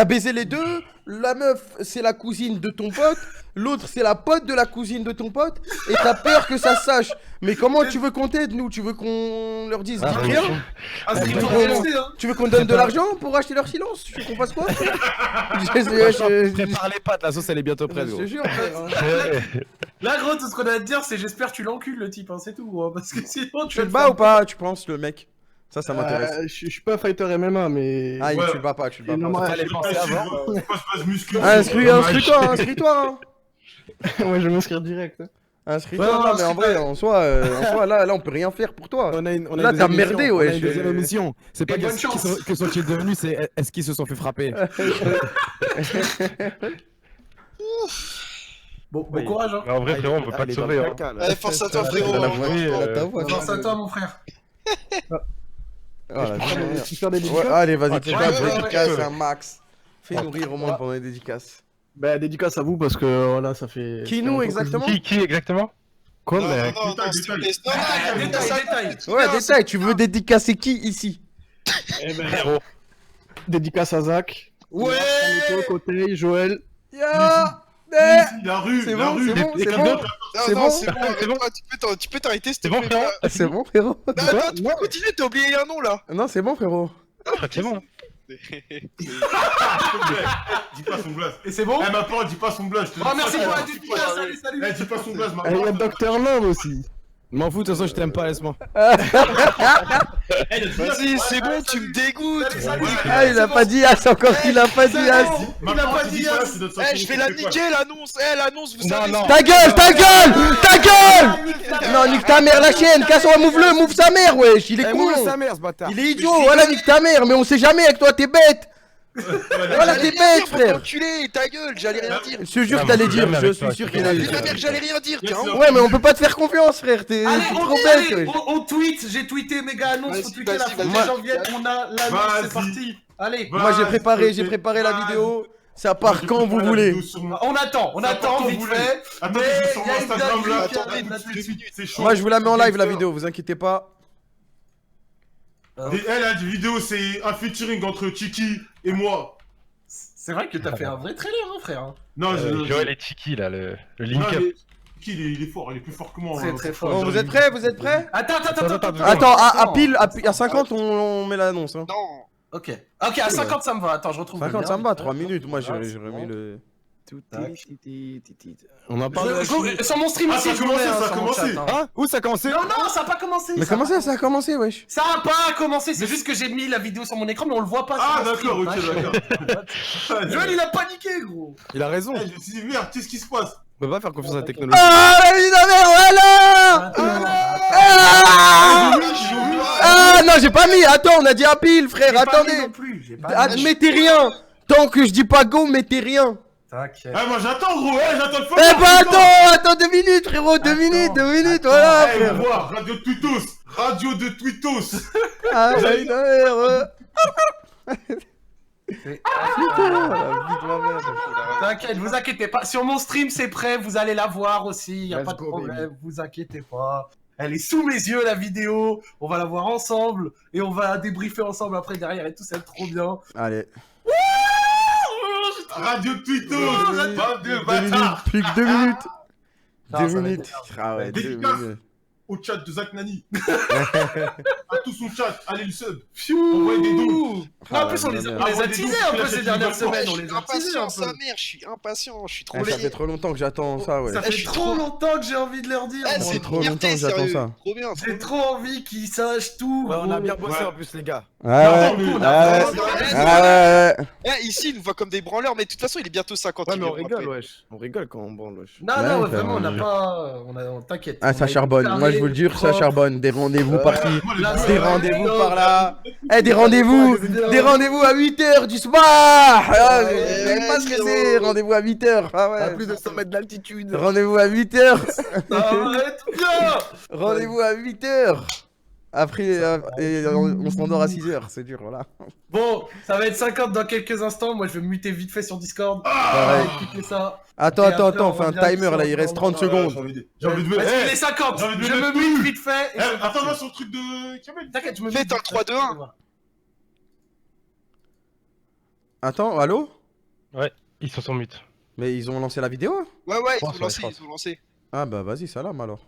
baisé les deux, la meuf c'est la cousine de ton pote, l'autre c'est la pote de la cousine de ton pote, et t'as peur que ça se sache. Mais comment tu veux qu'on t'aide nous? Tu veux qu'on leur dise dites rien? Inscris-toi Ouais, au DLC, hein. Tu veux qu'on donne de l'argent pour acheter leur silence? Tu veux qu'on fasse quoi? Prépare les pattes, la sauce elle est bientôt prête, Je gros. te jure, frère, hein. Là, gros, tout ce qu'on a à te dire, c'est j'espère que tu l'encules le type, hein, c'est tout, gros. Parce que sinon, Tu le bats ou pas, tu penses, le mec? Ça m'intéresse. Je suis pas fighter MMA, mais. Ah, Ouais. tu le bats pas, tu le Et bats non, pas. moi, Fallait penser avant. Inscris-toi, hein. Ouais, je vais m'inscrire direct. Hein. Inscris-toi, Ouais, non, mais en inscris-toi. vrai, en soi, là, on peut rien faire pour toi. On a une Là, t'as deuxième merdé, émission, ouais, on a une je- deuxième émission. C'est pas Et bonne que chance. que sont-ils devenus, c'est est-ce qu'ils se sont fait frapper. Bon courage, hein. Mais en vrai, frérot, on peut pas te sauver. Hein. Allez, force à toi, Dans frérot. la vraie, Force à toi, mon frère. Voilà, Tu faire des ouais, dédicaces? allez, vas-y, Ah, fais tu pas peux, de ouais, dédicace, ouais. c'est un max. Fais-nous rire au moins pendant les dédicaces. Bah, dédicace à vous parce que voilà, ça fait. Qui ça fait nous, longtemps que exactement? Qui exactement? Quoi, Non, mais. non, Détail, s'il te détail. plaît. Non, non, Détail. Ouais, détail, tu veux dédicacer qui ici? Eh ben, Frérot. dédicace à Zach. Ouais. Côté, Joël. Ya La rue, C'est la bon, rue. c'est bon, Et c'est comme bon. d'autres. C'est Non, bon. c'est bon, C'est bon. arrête-toi, tu peux t'arrêter, s'il te C'est bon, plaît. frérot. C'est bon, frérot? Non, attends, tu peux continuer, t'as oublié un nom là. Non, c'est bon, frérot. C'est bon. Dis pas son blaze. Et c'est bon? Eh, ma parole, dis pas son blaze. je te Oh, dis merci pas. pour la dédicace, salut, salut. Eh, dis pas son blaze, ma Il y a parole. Dr. Love aussi. M'en fous, de toute façon, je t'aime pas, laisse-moi. Vas-y, c'est bon, tu me dégoûtes. Salut. Ah, il a pas dit As encore qu'il a pas dit As. Ma Il a parole, pas tu dit dis pas, As. tu donnes ça Eh, sur je une vais la coupe, niquer l'annonce. Eh, l'annonce, vous savez. Ta gueule, ta gueule, ta gueule. Non, nique ta mère la chienne, casse-toi, mouve-le, mouve sa mère, wesh, il est Eh, moule con. sa mère, ce bâtard. Il est idiot, voilà, nique ta mère, mais on sait jamais avec toi, t'es bête. Voilà, t'es bête, frère. Enculé, ta gueule, j'allais rien dire. Je te jure Ah, que t'allais moi, dire, jamais je avec suis toi, sûr je qu'il te allait Mais ta dire. mère, j'allais rien dire, tiens. Ouais, mais on peut pas te faire confiance, frère, t'es Allez, trop bête, wesh. on tweet, j'ai tweeté méga annonce, faut Vas-y, tweeter la vas-y, fin de vas-y. janvier, on a l'annonce, c'est Vas-y. parti. Allez, Moi, j'ai préparé la vidéo. Ça part quand vous voulez. on attend Ça part quand vite vous fait. voulez. Attendez, Mais je suis sur il y a une Instagram date là. qui Attendez, arrive, là, tout de suite. C'est chaud. Moi, je vous la mets en live, la vidéo, vous inquiétez pas. Elle a une vidéo, c'est un featuring entre Chiki et moi. C'est vrai que t'as fait un vrai trailer, hein, frère. Non, Joël et Tiki là, le Non, link up. mais Chiki, il est fort, il est plus fort que moi. Très, hein. très fort. Bon, vous êtes prêts? Vous êtes prêts? Attends. Attends, à pile, à 50, on met l'annonce. Hein. Non. Ok, à 50 ça me va, attends, je retrouve. 50, ça me va, 3 minutes. Moi, j'ai remis le. On en parle de la Chine. Sur mon stream Ah, aussi, ça a je vous mets, commencé, hein, ça a sur mon commencé. chat, hein. Hein? Où ça a commencé? Non, ça a pas commencé. Mais comment ça a commencé, wesh? Ça a pas commencé, c'est juste que j'ai mis la vidéo sur mon écran, mais on le voit pas. Ah, sur mon d'accord, stream. ok, d'accord. Joël, il a paniqué, gros. Il a raison. Eh, je me suis dit, merde, qu'est-ce qui se passe? On peut pas faire confiance à la technologie. Ah, la vie de la mère, voilà! Ah, non, j'ai pas mis. Attends, on a dit à pile, frère, attendez. Mettez rien. Tant que je dis pas go, mettez rien. T'inquiète. Eh, moi j'attends, gros, j'attends le feu. Eh bah attends 2 minutes, frérot, 2 minutes, voilà, Eh, frère. voir, radio de Twitos. Radio de Twitos. Ah, la vie de la mère. Putain, la vie de ma mère. T'inquiète, vous inquiétez pas. Sur mon stream, c'est prêt, vous allez la voir aussi, y a Let's pas de go, problème, vous inquiétez pas. Elle est sous mes yeux, la vidéo. On va la voir ensemble et on va débriefer ensemble après derrière et tout, ça va être trop bien. Allez. Radio de Twitos. Bande de 2 minutes, bâtards. plus que 2 minutes. Ah, 2 ça va minutes. être Ah ouais, 2 Dédicace. minutes. au chat de Zach Nani. À tout son chat, allez le sub. Envoyez des dons. Non, en plus, on les a teasés un peu ces dernières semaines. On les a teasés un Impatient, sa peu. mère, je suis impatient, je suis trop Ça laid. fait trop longtemps que j'attends ça, ouais. Ça je fait suis trop trop- longtemps que j'ai envie de leur dire. Eh, moi. c'est trop une longtemps fierté, que j'attends sérieux. ça. Trop bien. J'ai trop envie qu'ils sachent tout. Ouais, on a gros. bien bossé Ouais. en plus, les gars. Ouais, ouais. nous, on a Ah ouais. vraiment- Ah ouais, ouais. Eh, ici, il nous voit comme des branleurs, mais de toute façon, il est bientôt 50. Ouais, il mais on verra rigole, après. wesh. On rigole quand on branle, wesh. Non, Ouais, non, ça vraiment, on n'a va. pas. On t'inquiète. Ah, ça charbonne. Moi, je vous le jure, ça charbonne. Des rendez-vous par-ci, des rendez-vous par-là. Eh, des rendez-vous à 8h du soir. Ah, vous savez pas ce que c'est, rendez-vous à 8h. Ah À ouais. plus de 100 mètres d'altitude. Rendez-vous à 8h. Arrête bien. Rendez-vous à 8h. Après, et on s'endort à 6h, c'est dur, voilà. Bon, ça va être 50 dans quelques instants. Moi, je vais me muter vite fait sur Discord. Pareil. Écoutez ça. Attends, Et attends, après, attends, on on fait un revient timer là, il sur- reste 30 J'ai secondes. envie de me. Vas-y, Eh, il est 50. j'ai envie de Je me me mettre mute plus. vite fait. et je- Attends-moi sur le truc de Kamel. T'inquiète, je me Faites mute un vite fait. 3-2-1. Attends, allô? Ils se sont mute. Mais ils ont lancé la vidéo? Ouais, ils France, ont lancé, France. ils ont lancé. Ah bah vas-y, salam alors.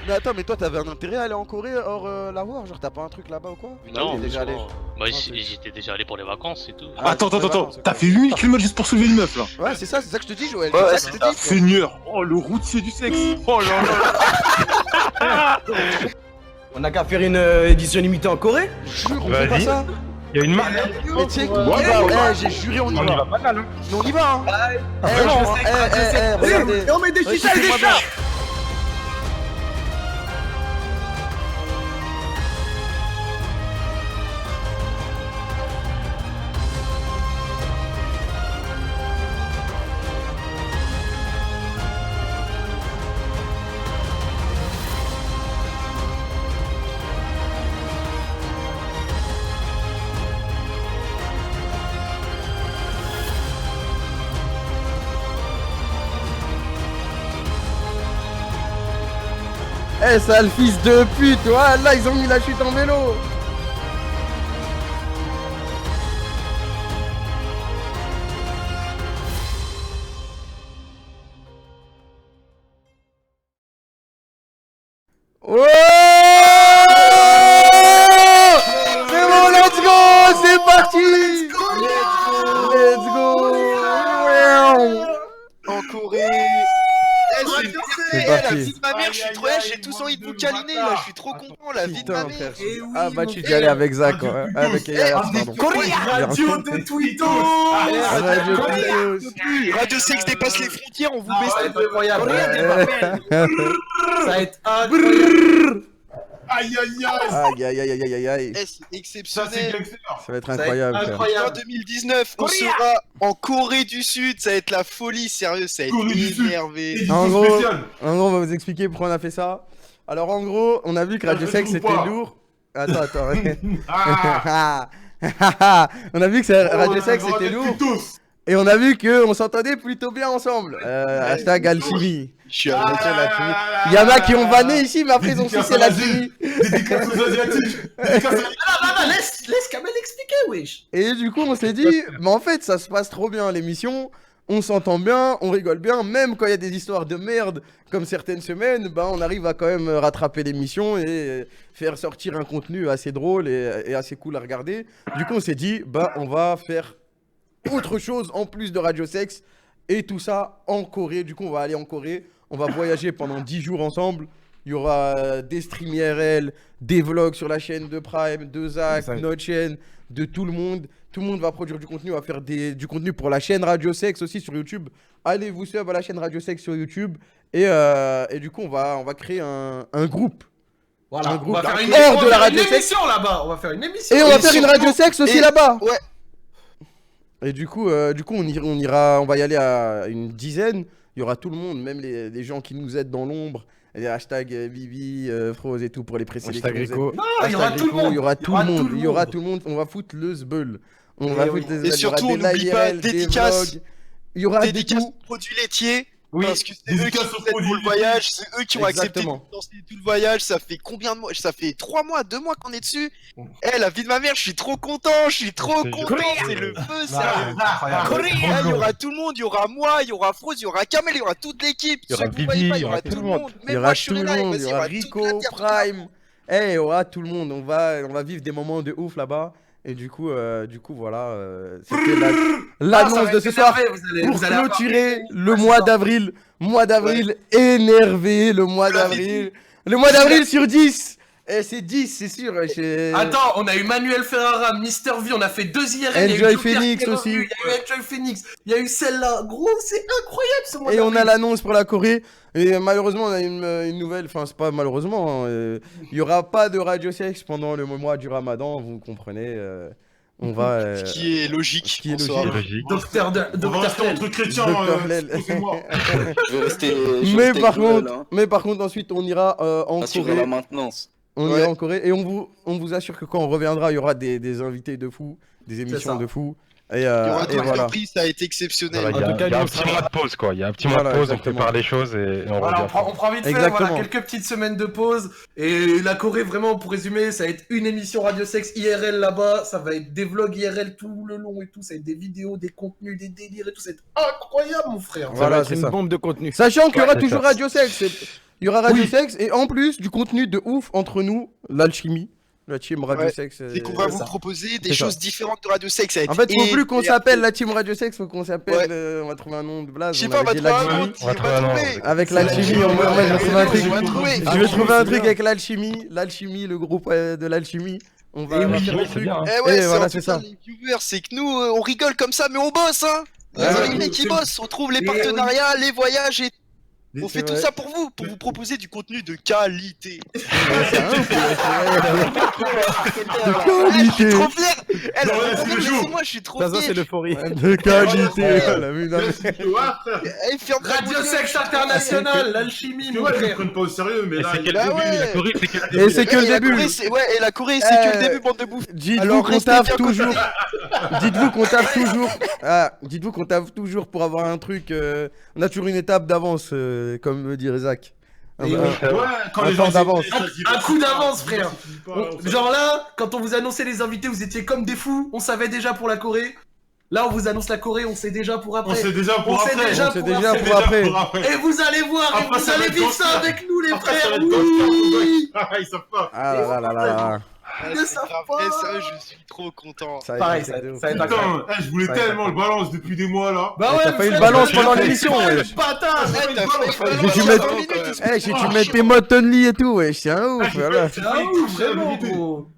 Mais attends, mais toi t'avais un intérêt à aller en Corée hors la voir? Genre t'as pas un truc là-bas ou quoi? Non, t'es déjà allé. Bah, j'étais déjà allé pour les vacances, c'est tout. Ah, Attends, pour les attends, vacances, t'as ok. fait 8 km juste pour soulever une meuf là. Ouais, c'est ça que je te dis, Joël. Ouais, c'est ça que je te dis. Seigneur, oh le routier du sexe. Oh là là. On a qu'à faire une édition limitée en Corée. Jure, on fait pas Vas-y. ça. Il y a une marque. Mais tu sais qu'on Ouais, y va, ouais. j'ai juré on y On y va. va pas mal, hein. Mais on y va, hein. vraiment, Regardez. Et on met des Ouais, chichas et des écoutez-moi chats. Eh, sale fils de pute, là ils ont mis la chute en vélo. Oh, c'est bon, let's go, c'est parti. Let's go. En Corée. C'est La parti. vie de ma mère, je suis trop j'ai tous envie de vous câliner là, je suis trop content, la vie de ma Putain, mère. frère. Eh oui, Ah bah mon tu frère. dis aller avec Zach, ouais. Avec Yaya, pardon. Radio de Twito. Radio Twittos. Radio Sex dépasse les frontières, on vous baisse. Ça va être incroyable. Ça va être Aïe aïe aïe. Aïe aïe aïe aïe aïe aïe. Eh, c'est Ça c'est exceptionnel. gangster. Ça va être incroyable. frère. En incroyable. 2019, on sera en Corée du Sud, ça va être la folie, sérieux, ça va Corée du être Sud. énervé. Édition En gros, spéciale. En gros, on va vous expliquer pourquoi on a fait ça. Alors en gros, on a vu que Radio je Sex trouve c'était pas. lourd. Attends. Ah. On a vu que Radio Sex c'était lourd. Et on a vu qu'on s'entendait plutôt bien ensemble. Hashtag alchimie. Je suis Ah, avec. Il y en a qui ont vanné ici, mais après ils ont sucé l'alchimie. Dédicace aux Asiatiques. Dédicace à... Laisse Kamel expliquer, wesh. Et du coup, on s'est dit, mais en fait, ça se passe trop bien l'émission. On s'entend bien, on rigole bien, même quand il y a des histoires de merde, comme certaines semaines, bah on arrive à quand même rattraper l'émission et faire sortir un contenu assez drôle et assez cool à regarder. Du coup, on s'est dit, bah on va faire autre chose en plus de Radio Sex et tout ça en Corée. Du coup, on va aller en Corée, on va voyager pendant 10 jours ensemble. Il y aura des streams IRL, des vlogs sur la chaîne de Prime, de Zach, notre chaîne, de tout le monde. Tout le monde va produire du contenu, on va faire du contenu pour la chaîne Radio Sex aussi sur YouTube. Allez vous sub à la chaîne Radio Sex sur YouTube. Et du coup, on va créer un groupe. Voilà, Un on groupe va faire une hors de la Radio Sex. émission là-bas. On va faire une émission. Et on va faire une Radio Sex aussi là-bas. Ouais. Et du coup, on va y aller à une dizaine. Il y aura tout le monde, même les gens qui nous aident dans l'ombre. Les hashtags Bibi, Froze et tout pour les présélections. Hashtag Rico. Non, il y aura tout le monde. Il y aura tout le monde. On va foutre le zbeul. On va foutre Et surtout, on n'oublie pas, dédicace. vlogs. Il y aura Dédicace des tout. produits laitiers. Oui, parce que c'est eux qui dédicace aux nous aident pour le produits. voyage, c'est eux qui ont accepté de Exactement. financer tout le voyage. Ça fait combien de mois? Ça fait 3 mois, 2 mois qu'on est dessus. Eh, la vie de ma mère, je suis trop content, je suis trop Je te content. jure. C'est le feu, Ah, sérieux. incroyable. Eh, il y aura tout le monde, il y aura moi, il y aura Froze, il y aura Kamel, il y aura toute l'équipe. Il y aura Ceux que vous Bibi, voyez pas, il y aura tout le monde. monde. Il y Même aura moi, je tout serai le là. monde, Vas-y, il y aura toute la Rico, terre, toute la Prime. Eh, il y aura tout le monde. On va vivre des moments de ouf là-bas. Et du coup, voilà. C'était l'annonce de ce soir. Pour clôturer le mois d'avril. Mois d'avril énervé. Le mois d'avril. Le mois d'avril sur 10. Eh, c'est 10, c'est sûr. Attends, on a eu Manuel Ferrara, Mister V, on a fait 2 IRL. Enjoy il y a eu Joker Phoenix qui est revenu, aussi. Il y a eu Enjoy Phoenix. Il y a eu celle-là. Gros, c'est incroyable ce mois Et on a d'avril. l'annonce pour la Corée. Et malheureusement, on a une nouvelle. Enfin, c'est pas malheureusement. Il n'y aura pas de Radio Sex pendant le mois du Ramadan. Vous comprenez. On va. Ce qui est logique. Ce qui est en soi. logique. Docteur On va rester Flell. entre chrétiens, Docteur Flell. excusez-moi. Je vais rester. Mais par contre, ensuite, on ira en Assurer Corée. la maintenance. On Ouais. ira en Corée. Et on vous assure que quand on reviendra, il y aura des invités de fou, des émissions ça. de fou. Et, Il y aura et tout voilà. compris, ça a été exceptionnel. Voilà, il y a, En tout cas, il y a nous, un on petit sera mois là. de pause, quoi. Il y a un petit mois Voilà, de pause, exactement. on prépare les choses et on Voilà, revient. on prend vite fait, Exactement. voilà, quelques petites semaines de pause. Et la Corée, vraiment, pour résumer, ça va être une émission Radio Sex IRL là-bas. Ça va être des vlogs IRL tout le long et tout. Ça va être des vidéos, des contenus, des délires et tout. Ça va être incroyable, mon frère. Ça va Voilà, être c'est une ça. bombe de contenu. Sachant qu'il y aura c'est toujours ça. Radio Sex. Il y aura Radio Sex et en plus du contenu de ouf entre nous, l'alchimie. La team Radio Ouais. Sex. C'est qu'on va c'est vous ça. proposer des C'est ça. choses différentes de Radio Sex. Ça va être En fait, faut plus qu'on et- s'appelle la team Radio Sex, faut qu'on s'appelle. Ouais. On va trouver un nom de blase. Je sais on pas, on va avait dit trouver un l'alchimie. nom. On va trouver un nom. Avec C'est l'alchimie, l'alchimie, moi je vais trouver un truc. On va trouver. Je vais trouver un truc avec l'alchimie. L'alchimie, le groupe de l'alchimie. On va Et oui, faire un c'est truc. bien. Eh ouais, Et c'est voilà, en c'est tout cas, ça. les viewers, c'est que nous, on rigole comme ça, mais on bosse, hein. Les Ouais, animés qui c'est- bossent, on trouve les Et partenariats, les voyages et on fait C'est tout vrai. ça pour vous proposer du contenu de qualité. C'est un ouf, de Eh, je suis qualité. trop fier. Eh, Non, la ouais, c'est première, le jour. laissez-moi, je suis trop Ça, c'est fier. l'euphorie. De qualité. Ouais. Voilà, mais non, mais- frère. Eh, ferme ta Radio gueule. Sex International, l'alchimie, mon Ouais, ils ne frère. prennent pas au sérieux, mais Et là. c'est quel Bah début, ouais. la Corée, c'est quel Et début. c'est que Eh, le et la début. Corée, et la Corée, c'est que le début, bande de bouffe. Dites-vous Alors, qu'on restez tape bien toujours. Dites-vous qu'on tape toujours. Ah, dites-vous qu'on tape toujours pour avoir un truc. On a toujours une étape d'avance, comme me dirait Zach. Et Ouais, quand un les gens temps d'avance. Un coup d'avance, frère. Genre, Genre là, quand on vous annonçait les invités, vous étiez comme des fous. On savait déjà pour la Corée. Là, on vous annonce la Corée, on sait déjà pour on après. sait déjà pour On sait après. déjà On sait pour déjà après. pour après. Et vous allez voir, et Après, vous ça va allez être vivre gangster. ça avec nous, les Après, ça frères. va être gangster, Oui. Ah, ils savent pas. Ah là là là là. Ah, Ne c'est savent grave. pas. Eh, sérieux, je suis trop content. Ça va être Pareil, un ça truc de ouf. va être incroyable. Putain, je voulais Ça va être tellement le balance depuis des mois là. Bah Eh, ouais, t'as failli frère, le balance j'ai pendant fait l'émission, exprès, wesh. bâtard. Eh, t'as fait J'ai dû balance mettre- 20 minutes. Eh, j'ai dû mettre tes modes Only et tout, wesh. C'est un ouf, voilà. C'est un ouf, vraiment, gros.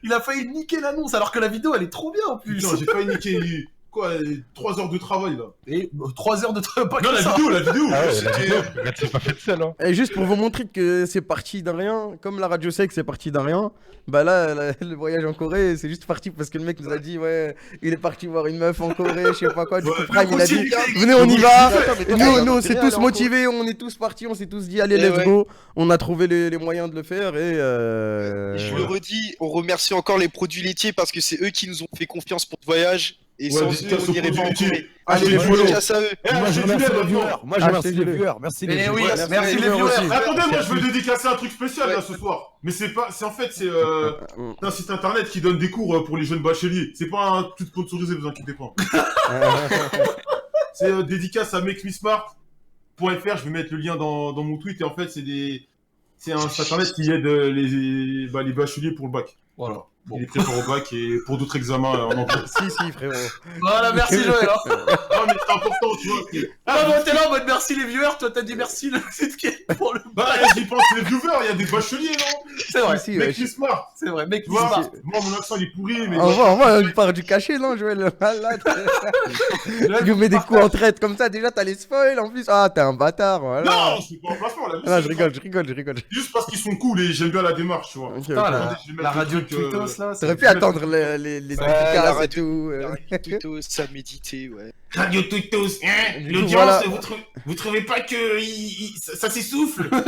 Il a failli niquer l'annonce alors que la vidéo elle est trop bien en plus. Putain, j'ai failli niquer. Quoi, 3 heures de travail là. Et 3 heures de travail, pas Non, que la ça. vidéo, la vidéo. Ah ouais, la c'était- vidéo, regarde, c'est pas fait de seul, hein. Et juste pour vous montrer que c'est parti d'un rien, comme la Radio Sex c'est parti d'un rien, bah là, le voyage en Corée, c'est juste parti parce que le mec nous a dit, ouais, il est parti voir une meuf en Corée, je sais pas quoi, du coup Ouais, Prime il a dit, continue. venez on y va, Et nous on s'est tous motivés, on est tous partis, on s'est tous dit, allez Et let's ouais. go, on a trouvé les moyens de le faire et Je le redis, on remercie encore les produits laitiers parce que c'est eux qui nous ont fait confiance pour ce voyage. Et Ouais, sans dédicace eux, on aux n'irait pas en produits Corée. laitiers. Achetez Allez, des follow. Dédicace à eux. Eh, Moi, je achetez du remercie lait les maintenant. viewers. Moi, je Achetez remercie du les lait. viewers. Merci les Mais viewers. oui, merci les viewers viewers. aussi. Attendez, moi je veux dédicacer un truc spécial là ce soir. Mais c'est pas, c'est en fait c'est un site internet qui donne des cours pour les jeunes bacheliers. C'est pas un truc sponsorisé, vous inquiétez pas. C'est dédicace à makemesmart.fr. Je vais mettre le lien dans mon tweet et en fait c'est un site internet qui aide les bacheliers pour le bac. Voilà. Bon. Il est prépare au bac et pour d'autres examens en anglais. si frérot. Voilà, merci Joël. Hein. Non mais c'est important, tu vois. Ah bon, t'es là en mode merci les viewers, toi t'as dit merci le site qui est pour le. Bah j'y pense les viewers, il y a des bacheliers non. C'est vrai, Si, ouais, Makemesmart. c'est vrai, mec, Tu vois, smart. moi mon accent il est pourri mais. On va part du cachet non Joël. Là, tu nous mets des coups en traite comme ça, déjà t'as les spoils en plus. Ah t'es un bâtard, voilà. Non, je suis pas en placement là. Ah, je rigole. Juste parce qu'ils sont cool et j'aime bien la démarche, tu vois. Ok, Putain, ok. la, Je vais mettre la le radio truc, Twitos là. T'aurais pu attendre les Ouais, dédicaces la et radio- tout. La radio Tutos, ça méditer, ouais. Radio Twitos, hein. Du coup, L'audience, voilà. c'est votre. Vous trouvez pas que ça s'essouffle? Vous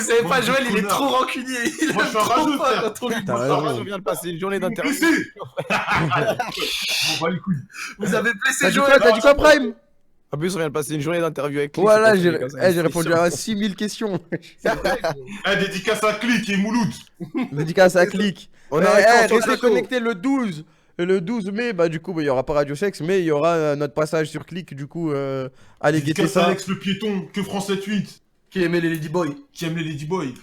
savez pas, Joël, il est trop rancunier. Il Moi, je suis un rageux, frère. quand on lui T'as parle. raison. On vient de passer une journée d'interview. Bon, bah les couilles. Vous avez blessé T'as dit Joël. quoi, t'as dit quoi, Prime? En plus, on vient de passer une journée d'interview avec lui. Voilà, c'est j'ai pas comme ça, j'ai répondu à 6000 questions. Dédicace à Click et Mouloud. Dédicace à Click. On a un compte Restez Nato. connectés le 12. Et le 12 mai, bah du coup, il y aura pas Radio Sexe, mais il y aura notre passage sur Click, du coup, allez guetter Dédicace à ça. Alex le piéton, que France 78, Qui aimait les Ladyboys. qui aime les Ladyboys.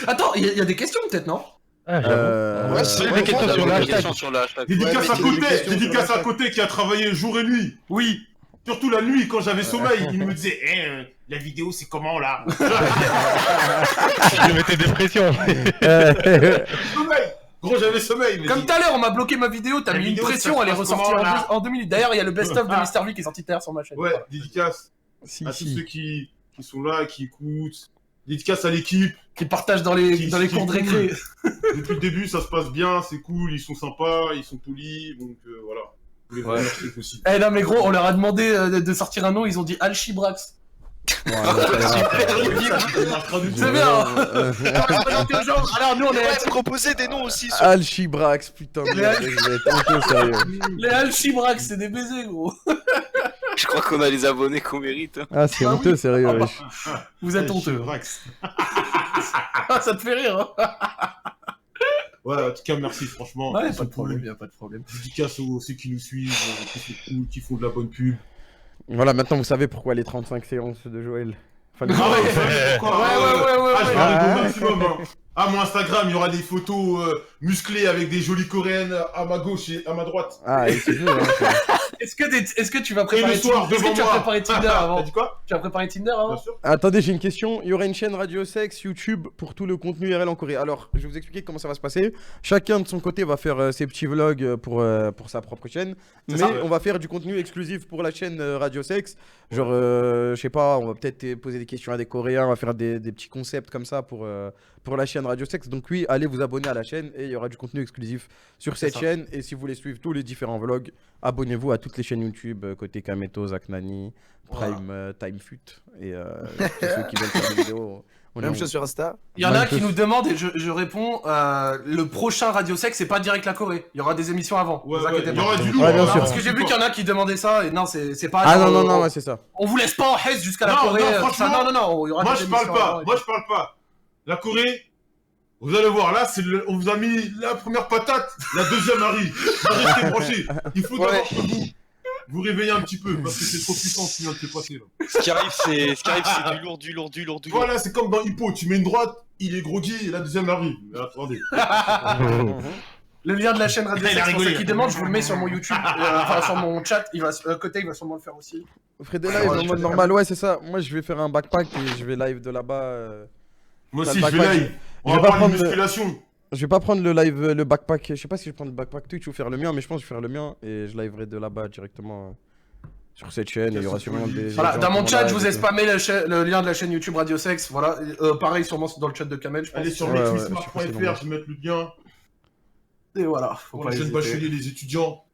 Attends, il y a des questions peut-être, non? Ah, j'avoue. Ouais, c'est Des vrai, questions on a sur des le questions hashtag. sur le hashtag. Dédicace Ouais, à mais côté, questions sur dédicace le à côté qui a travaillé jour et nuit. Oui. Surtout la nuit quand j'avais sommeil, il me disait la vidéo c'est comment là? Je mettais des pressions. Sommeil. Gros, j'avais sommeil. Comme tout à l'heure, on m'a bloqué ma vidéo, t'as La mis une vidéo, pression, ça elle est se passe ressortie comment, là en 2 minutes. D'ailleurs, il y a le best-of de Mr. V qui est sorti tout à l'heure sur ma chaîne. Ouais, dédicace Si, à tous si. ceux qui sont là, qui écoutent. Dédicace à l'équipe. Qui partagent dans les cours de récré. Depuis le début, ça se passe bien, c'est cool, ils sont sympas, ils sont polis, donc voilà. Je voulais vous remercier aussi. Eh non mais gros, on leur a demandé de sortir un nom, ils ont dit Alchibrax. C'est bien. Alors nous on est proposer des noms aussi. Alchibrax, putain de merde, je vais être un peu sérieux. les Alchibrax, c'est des baisers gros. Je crois qu'on a les abonnés qu'on mérite. hein. Ah, c'est honteux, sérieux, wesh. Vous êtes honteux. Ça te fait rire. Hein. Ouais, en tout cas, merci, franchement. Ouais, Ils pas sont de problème, cool. y a pas de problème. Dédicace aux ceux qui nous suivent, qui sont cool, qui font de la bonne pub. Voilà, maintenant vous savez pourquoi les 35 séances de Joël. Fallait- Ah ouais, pourquoi Ouais. Ah, je vais arriver au maximum. Hein. Ah, mon Instagram, il y aura des photos musclées avec des jolies coréennes à ma gauche et à ma droite. Ah, et c'est mieux, hein. Est-ce que tu vas Et préparer le soir, Tinder? Est-ce que devant tu as moi. préparé Tinder avant? T'as dit quoi? Tu as préparé Tinder avant? Bien sûr. Attendez, j'ai une question. Il y aura une chaîne Radio Sexe, YouTube pour tout le contenu IRL en Corée. Alors, je vais vous expliquer comment ça va se passer. Chacun de son côté va faire ses petits vlogs pour sa propre chaîne. Mais ça. on va faire du contenu exclusif pour la chaîne Radio Sexe. Genre, je sais pas, on va peut-être poser des questions à des Coréens, on va faire des petits concepts comme ça pour la chaîne Radio Sexe. Donc oui, allez vous abonner à la chaîne et il y aura du contenu exclusif sur cette chaîne. Et si vous voulez suivre tous les différents vlogs, abonnez-vous à toutes les chaînes YouTube, côté Kameto, Zach Nani, Prime, Timefut et tous ceux qui veulent faire des vidéos. Même chose sur Insta. Il y en a qui nous demandent et je réponds le prochain Radio Sex c'est pas direct la Corée. Il y aura des émissions avant. Ouais, vous inquiétez il y pas. aura du lourd. Ouais, bien hein. sûr. Parce que j'ai vu qu'il y en a qui demandaient ça et non c'est pas. Ah genre, non, ouais, c'est ça. On vous laisse pas en haisse jusqu'à la Non, Corée. non, ça, franchement, non, il y aura Moi, des je parle émissions pas. avant. Moi, je parle pas. La Corée, vous allez voir, là, on vous a mis la première patate, la deuxième arrive. Restez branchés. Il faut d'abord que vous réveillez un petit peu, parce que c'est trop puissant ce qui vient de se passer, là. Ce qui arrive, c'est du lourd. Voilà, c'est comme dans Hippo, tu mets une droite, il est groggy, et la deuxième arrive. Mais attendez. Le lien de la chaîne Radio Il a Sex, pour rigolé. ceux qui demandent, je vous le mets sur mon YouTube, enfin sur mon chat. Côté, il va sûrement le faire aussi. Fredella est en mode normal, ouais, c'est ça. Moi, je vais faire un backpack et je vais live de là-bas. Moi T'as aussi, le je vais backpack. live. On Je va vais pas parler de prendre musculation. Je vais pas prendre le live, le backpack. Je sais pas si je vais prendre le backpack Twitch ou faire le mien, mais je pense que je vais faire le mien et je liverai de là-bas directement sur cette chaîne. Et il y aura sûrement des. Voilà, gens dans qui mon vont chat, live je vous et ai tout. spammé le lien de la chaîne YouTube Radio Sex. Voilà, pareil, sûrement dans le chat de Kamel, je pense. Allez sur Ouais, mexmismart.fr, je vais mettre le lien. Et voilà, faut Pour pas les jeunes hésiter. bacheliers, les étudiants.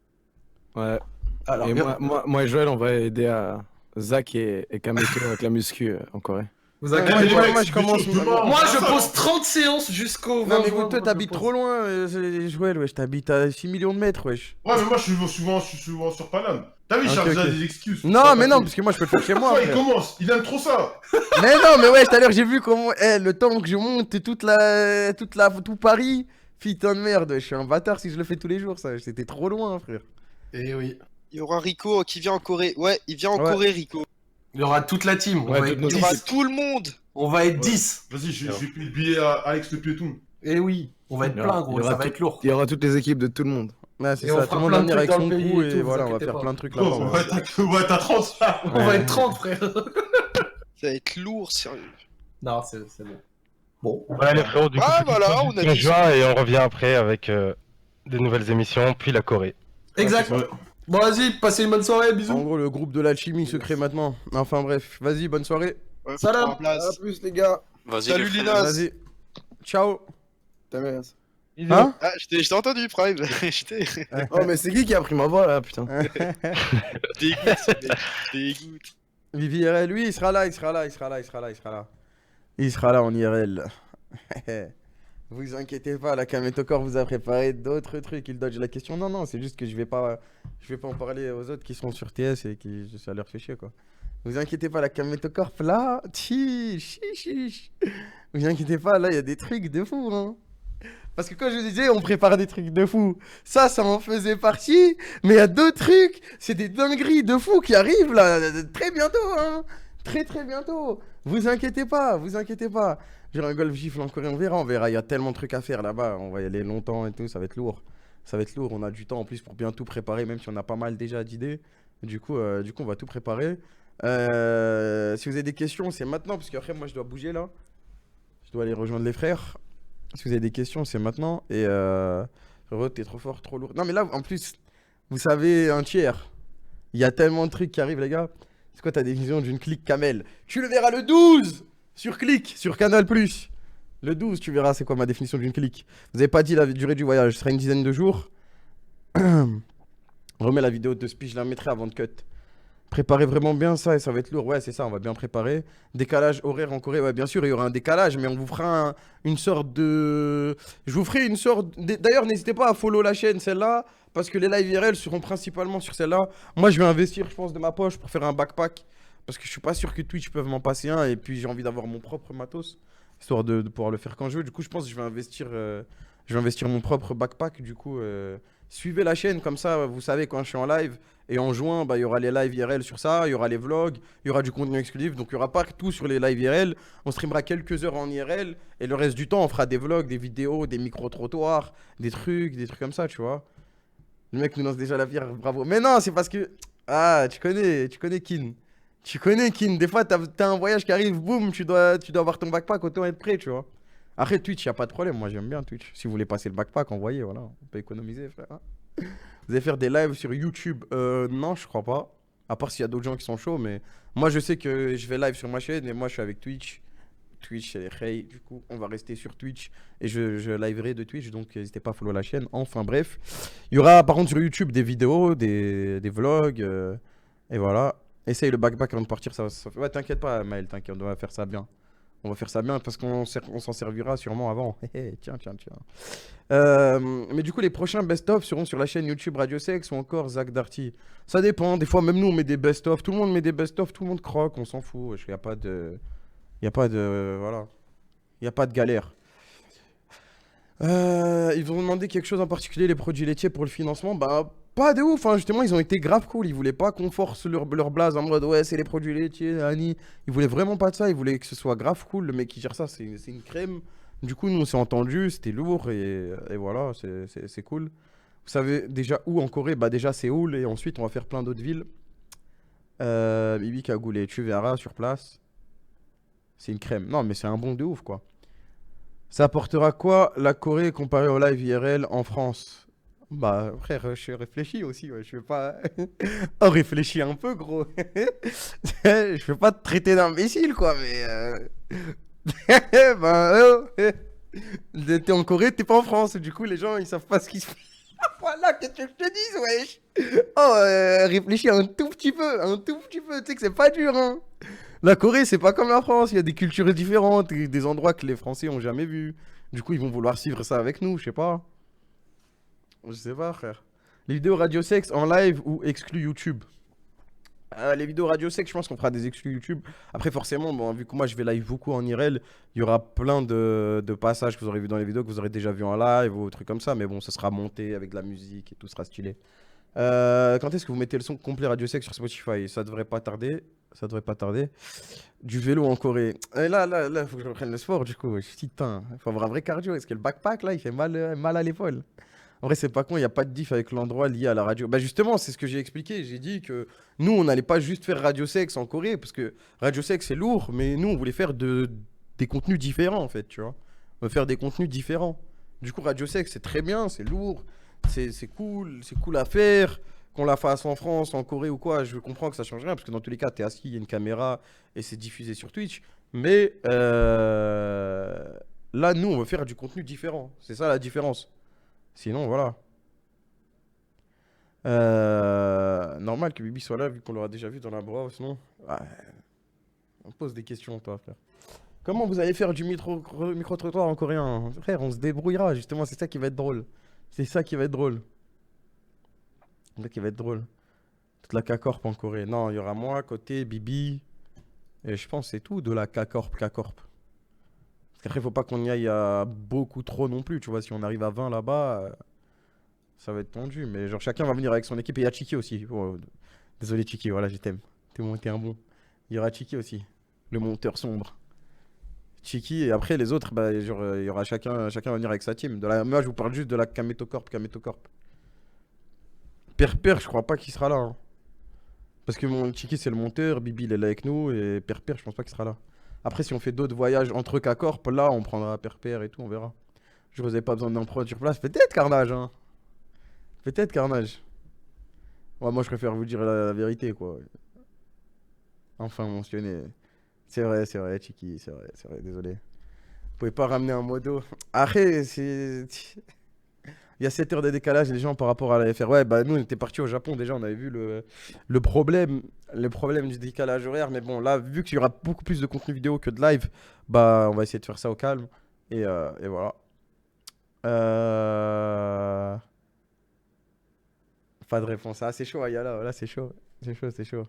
Ouais. Alors, Et bien- moi et Joël, on va aider à Zach et Kameto avec la muscu en Corée. Vous Ouais, inquiétez moi, pas. moi, je commence. Moi, je pose 30 séances jusqu'au 20 Non, mais juin. toi, t'habites trop loin, Joël, wesh. T'habites à 6 millions de mètres, wesh. Ouais, mais moi, je suis souvent sur Paname. T'as vu, Ok, Charles, ok. j'ai des excuses. Non, mais non, parce que moi, je peux le faire chez moi. Toi, il frère. commence, il aime trop ça. Mais non, mais ouais, tout à l'heure, j'ai vu comment. Le temps que je monte tout Paris. Putain de merde, je suis un bâtard si je le fais tous les jours, ça. C'était trop loin, frère. Eh oui. Il y aura Rico qui vient en Corée. Ouais, il vient en Ouais. Corée, Rico. Il y aura toute la team. Ouais, On va toute être notre Il y aura 10. tout le monde. On va être 10. Vas-y, je vais payer le billet à Alex le piéton. Eh oui. On va être Il y aura- plein, gros. il y aura Ça va tout- être lourd. Il y aura toutes les équipes de tout le monde. Ouais, c'est Et on ça, fera tout le monde plein va de venir avec trucs son dans le crew pays et et tout, voilà, vous on va inquiétez faire pas. plein de trucs Gros, là-bas. on ouais. va être à 30 là. On va être 30, frère. Ça va être lourd, sérieux. Non, c'est bon. Bon. Voilà les frérots, du coup, Ah, petit voilà, pause on a jusqu'à dit juin et on revient après avec des nouvelles émissions, puis la Corée. Exact. Bon, vas-y, passez une bonne soirée. En Bisous. gros, le groupe de l'alchimie se crée maintenant. Enfin bref, vas-y, bonne soirée. Ouais, faut Salam. prendre place. plus les gars. Vas-y, Salut, les frères. Linas. Vas-y. Ciao. Ta mère. Hein? Ah, je t'ai entendu, Prime. Oh, mais c'est qui a pris ma voix là, putain? Dégoûte. Vivi IRL, lui, il sera là. Il sera là en IRL. Vous inquiétez pas, la Kametokor vous a préparé d'autres trucs. Il dodge la question. Non, c'est juste que je vais pas en parler aux autres qui sont sur TS et qui ça leur fait chier quoi. Vous inquiétez pas, la Kametokor là, vous inquiétez pas, là il y a des trucs de fou hein. Parce que quand je vous disais on prépare des trucs de fou, ça en faisait partie, mais il y a d'autres trucs, c'est des dingueries de fou qui arrivent là, très bientôt hein. Très bientôt. Vous inquiétez pas. J'ai un golf gifle en Corée, on verra. Il y a tellement de trucs à faire là-bas. On va y aller longtemps et tout, ça va être lourd. On a du temps en plus pour bien tout préparer, même si on a pas mal déjà d'idées. Du coup, on va tout préparer. Si vous avez des questions, c'est maintenant, parce qu'après, moi, je dois bouger là. Je dois aller rejoindre les frères. Si vous avez des questions, c'est maintenant. Et t'es trop fort, trop lourd. Non, mais là, en plus, vous savez, un tiers. Il y a tellement de trucs qui arrivent, les gars. C'est quoi ta définition d'une clique Kamel? Tu le verras le 12 sur Click, sur Canal+. Le 12, tu verras c'est quoi ma définition d'une clique. Vous avez pas dit la durée du voyage, ce sera une dizaine de jours. Remets la vidéo de speech, je la mettrai avant de cut. Préparez vraiment bien ça et ça va être lourd. Ouais, c'est ça, on va bien préparer. Décalage horaire en Corée, ouais, bien sûr, il y aura un décalage, mais on vous fera une sorte de... Je vous ferai une sorte... D'ailleurs, n'hésitez pas à follow la chaîne, celle-là, parce que les live IRL seront principalement sur celle-là. Moi, je vais investir, je pense, de ma poche pour faire un backpack, parce que je suis pas sûr que Twitch peuvent m'en passer un, et puis j'ai envie d'avoir mon propre matos, histoire de pouvoir le faire quand je veux. Du coup, je pense que je vais investir mon propre backpack, du coup... Suivez la chaîne, comme ça, vous savez quand je suis en live. Et en juin, il y aura les live IRL sur ça, il y aura les vlogs, il y aura du contenu exclusif. Donc il n'y aura pas tout sur les live IRL. On streamera quelques heures en IRL. Et le reste du temps, on fera des vlogs, des vidéos, des micro-trottoirs, des trucs comme ça, tu vois. Le mec nous lance déjà la pierre, bravo. Mais non, c'est parce que... Ah, tu connais Kin. Tu connais Kin. Des fois, t'as un voyage qui arrive, boum, tu dois avoir ton backpack, autant être prêt, tu vois. Après Twitch, il n'y a pas de problème, moi j'aime bien Twitch. Si vous voulez passer le backpack, envoyez, voilà. On peut économiser, frère. Hein. Vous allez faire des lives sur YouTube? Non, je crois pas. À part s'il y a d'autres gens qui sont chauds, mais moi je sais que je vais live sur ma chaîne et moi je suis avec Twitch. Twitch, c'est les Hey. Du coup, on va rester sur Twitch et je liverai de Twitch, donc n'hésitez pas à follow la chaîne. Enfin bref, il y aura par contre sur YouTube des vidéos, des vlogs, et voilà. Essaye le backpack avant de partir, ça. Ouais, t'inquiète pas, Maël, t'inquiète, on doit faire ça bien. On va faire ça bien parce qu'on s'en servira sûrement avant. Tiens. Mais du coup, les prochains best-of seront sur la chaîne YouTube Radio Sex ou encore Zach Darty. Ça dépend. Des fois, même nous, on met des best-of. Tout le monde met des best-of. Tout le monde croque. On s'en fout. Il n'y a pas de... Voilà. Il n'y a pas de galère. Ils vont demander quelque chose en particulier, les produits laitiers pour le financement. Bah, pas de ouf, hein. Justement, ils ont été grave cool. Ils voulaient pas qu'on force leur blaze en mode ouais, c'est les produits laitiers, Annie. Ils voulaient vraiment pas de ça. Ils voulaient que ce soit grave cool. Le mec qui gère ça, c'est une crème. Du coup, nous, on s'est entendu. C'était lourd et voilà, c'est cool. Vous savez déjà où en Corée? Bah, déjà Séoul et ensuite, on va faire plein d'autres villes. Bibi Cagoulé, tu verras sur place. C'est une crème. Non, mais c'est un bon de ouf, quoi. Ça apportera quoi la Corée comparée au live IRL en France? Bah frère, je réfléchis aussi, ouais. Je vais pas... Oh, réfléchis un peu, gros. Je vais pas te traiter d'imbécile, quoi, mais... T'es en Corée, t'es pas en France. Du coup, les gens, ils savent pas ce qui se fait. Voilà, qu'est-ce que je te dis, wesh. Oh, réfléchis un tout petit peu. Tu sais que c'est pas dur, hein. La Corée, c'est pas comme la France. Il y a des cultures différentes, des endroits que les Français ont jamais vus. Du coup, ils vont vouloir suivre ça avec nous, je sais pas. Je sais pas, frère. Les vidéos Radio Sex en live ou exclus YouTube? Les vidéos Radio Sex, je pense qu'on fera des exclus YouTube. Après, forcément, bon, vu que moi je vais live beaucoup en IRL, il y aura plein de passages que vous aurez vu dans les vidéos, que vous aurez déjà vu en live ou trucs comme ça. Mais bon, ça sera monté avec de la musique et tout sera stylé. Quand est-ce que vous mettez le son complet Radio Sex sur Spotify? Ça devrait pas tarder. Du vélo en Corée. Et là, faut que je reprenne le sport du coup. Putain, il faut avoir un vrai cardio. Est-ce que le backpack là, il fait mal à l'épaule? En vrai, c'est pas con, il n'y a pas de diff avec l'endroit lié à la radio. Bah justement, c'est ce que j'ai expliqué. J'ai dit que nous, on n'allait pas juste faire Radio Sex en Corée, parce que Radio Sex, c'est lourd, mais nous, on voulait faire des contenus différents, en fait, tu vois. On veut faire des contenus différents. Du coup, Radio Sex, c'est très bien, c'est lourd, c'est cool à faire. Qu'on la fasse en France, en Corée ou quoi, je comprends que ça change rien, parce que dans tous les cas, t'es assis, il y a une caméra, et c'est diffusé sur Twitch. Mais Là, nous, on veut faire du contenu différent. C'est ça la différence. Sinon, voilà. Normal que Bibi soit là, vu qu'on l'aura déjà vu dans la bras, sinon. Ouais. On pose des questions, toi, frère. Comment vous allez faire du micro-trottoir en coréen? Frère, on se débrouillera, justement, c'est ça qui va être drôle. C'est ça qui va être drôle. C'est ça qui va être drôle. Toute la K-Corp en Corée. Non, il y aura moi, côté Bibi. Et je pense que c'est tout de la K-Corp. Parce qu'après, faut pas qu'on y aille à beaucoup trop non plus. Tu vois, si on arrive à 20 là-bas, ça va être tendu. Mais genre, chacun va venir avec son équipe. Et il y a Chiki aussi. Oh, désolé, Chiki, voilà, je t'aime. T'es un bon. Il y aura Chiki aussi, le monteur sombre. Chiki, et après, les autres, bah, genre, il y aura chacun va venir avec sa team. Moi, je vous parle juste de la Kameto Corp. Perper, je crois pas qu'il sera là. Hein. Parce que mon Chiki, c'est le monteur, Bibi, il est là avec nous, et Perper, je pense pas qu'il sera là. Après, si on fait d'autres voyages entre K-Corp, là, on prendra Perper et tout, on verra. Je vous avais pas besoin d'un pro sur place. Peut-être Carnage, hein. Peut-être Carnage. Ouais, moi, je préfère vous dire la vérité, quoi. Enfin mentionné. C'est vrai, Chiki, c'est vrai, désolé. Vous pouvez pas ramener un modo. Après, c'est... Il y a 7 heures de décalage, les gens, par rapport à la FR. Ouais, bah nous, on était partis au Japon, déjà, on avait vu le problème du décalage horaire. Mais bon, là, vu qu'il y aura beaucoup plus de contenu vidéo que de live, bah, on va essayer de faire ça au calme. Et voilà. Pas de réponse. Ah, c'est chaud, Ayala, là, c'est chaud. C'est chaud.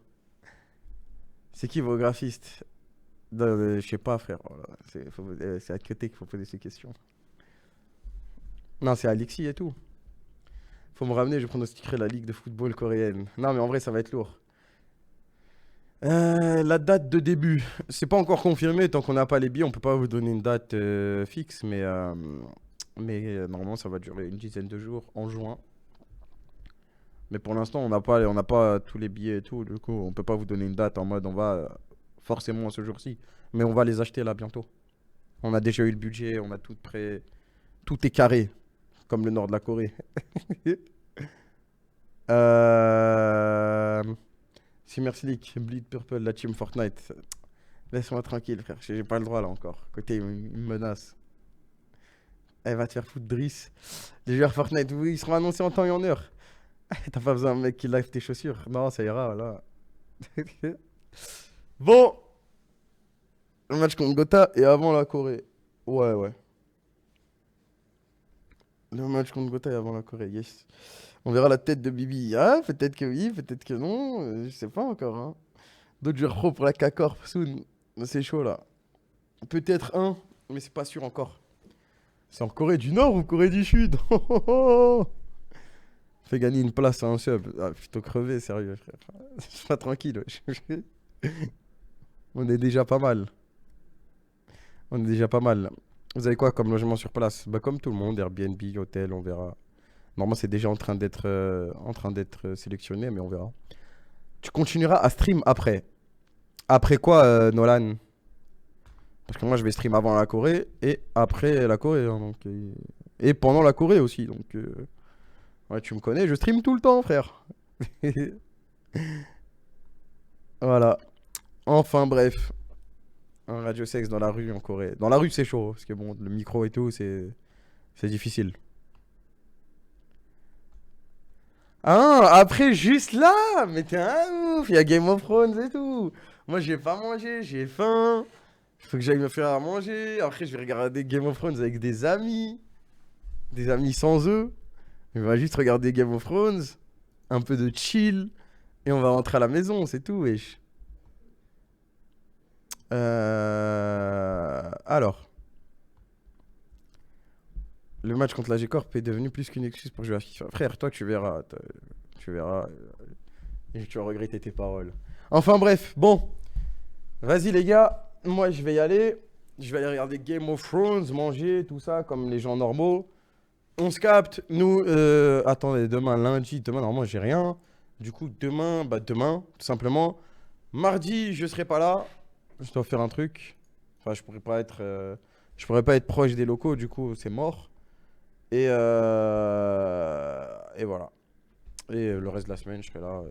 C'est qui vos graphistes? Je sais pas, frère. C'est à côté qu'il faut poser ces questions. Non, c'est Alexis et tout. Faut me ramener, je pronostiquerai la ligue de football coréenne. Non, mais en vrai, ça va être lourd. La date de début, c'est pas encore confirmé. Tant qu'on n'a pas les billets, on peut pas vous donner une date fixe. Mais normalement, ça va durer une dizaine de jours en juin. Mais pour l'instant, on n'a pas tous les billets et tout. Du coup, on peut pas vous donner une date en mode on va forcément ce jour-ci. Mais on va les acheter là bientôt. On a déjà eu le budget, on a tout prêt. Tout est carré. Comme le nord de la Corée. Simmerslick, Bleed Purple, la team Fortnite. Laisse-moi tranquille, frère. J'ai pas le droit là encore. Côté, il me menace. Elle va te faire foutre Driss. Les joueurs Fortnite, oui, ils seront annoncés en temps et en heure. T'as pas besoin d'un mec qui live tes chaussures. Non, ça ira, là. Bon. Le match contre Gotha et avant la Corée. Ouais. Le match contre Gotha et avant la Corée, yes. On verra la tête de Bibi. Ah, peut-être que oui, peut-être que non. Je sais pas encore. Hein. D'autres joueurs pro pour la K-Corp, soon. C'est chaud, là. Peut-être un, mais c'est pas sûr encore. C'est en Corée du Nord ou Corée du Sud? Fais gagner une place à un sub. Ah, plutôt crevé, sérieux, frère. Sois tranquille. On est déjà pas mal. Vous avez quoi comme logement sur place? Bah comme tout le monde, Airbnb, hôtel, on verra. Normalement c'est déjà en train d'être sélectionné, mais on verra. Tu continueras à stream après. Après quoi, Nolan? Parce que moi je vais stream avant la Corée et après la Corée. Hein, donc, et pendant la Corée aussi. Donc ouais, tu me connais, je stream tout le temps, frère. Voilà. Enfin bref. Un radio sexe dans la rue en Corée. Dans la rue c'est chaud, parce que bon, le micro et tout, c'est difficile. Ah, après juste là, mais t'es un ouf, il y a Game of Thrones et tout. Moi j'ai pas mangé, j'ai faim. Il faut que j'aille me faire à manger. Après je vais regarder Game of Thrones avec des amis. Des amis sans eux. On va juste regarder Game of Thrones. Un peu de chill. Et on va rentrer à la maison, c'est tout, wesh. Alors. Le match contre la G-Corp est devenu plus qu'une excuse pour jouer à FIFA. Frère, toi, tu verras. Tu verras. Et tu vas regretter tes paroles. Enfin, bref. Bon. Vas-y, les gars. Moi, je vais y aller. Je vais aller regarder Game of Thrones, manger, tout ça, comme les gens normaux. On se capte. Nous, attendez, demain, lundi. Demain, normalement, j'ai rien. Du coup, demain, tout simplement. Mardi, je serai pas là. Je dois faire un truc. Enfin, je pourrais pas être proche des locaux, du coup, c'est mort. Et voilà. Et le reste de la semaine, je serai là.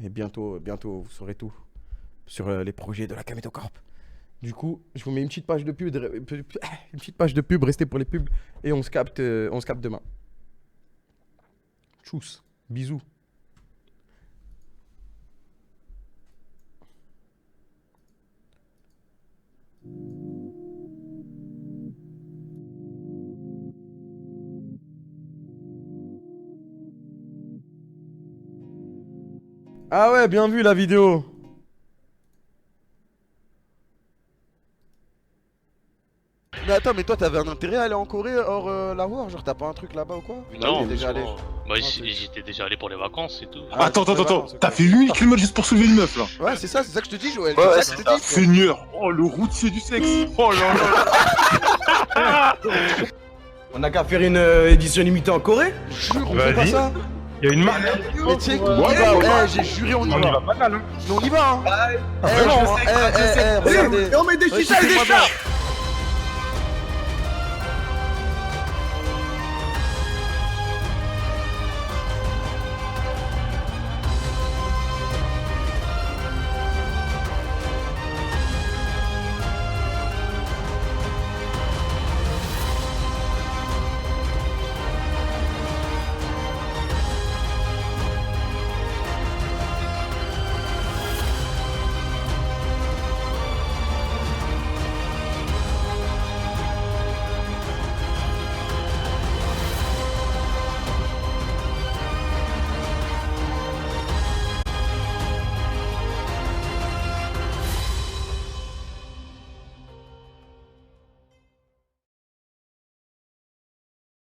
Et bientôt, vous saurez tout sur les projets de la Kameto Corp. Du coup, je vous mets une petite page de pub, restez pour les pubs et on se capte demain. Tchuss, bisous. Ah ouais, bien vu la vidéo. Mais attends, mais toi t'avais un intérêt à aller en Corée hors la War? Genre t'as pas un truc là-bas ou quoi? Non, déjà allé. moi j'étais déjà allé pour les vacances et tout. Attends, t'as fait 8 km juste pour soulever une meuf là. Ouais, c'est ça que je te dis, Joël. Ouais, c'est ça que je te dis. Seigneur, oh le routier du sexe. Oh là là. On a qu'à faire une édition limitée en Corée. Jure, on fait pas ça. Il y a une marque. Mais tu sais quoi, j'ai juré, on y va. On y va pas mal, hein. Mais on y va, hein. Vraiment, regardez. on met des chichas et des chats.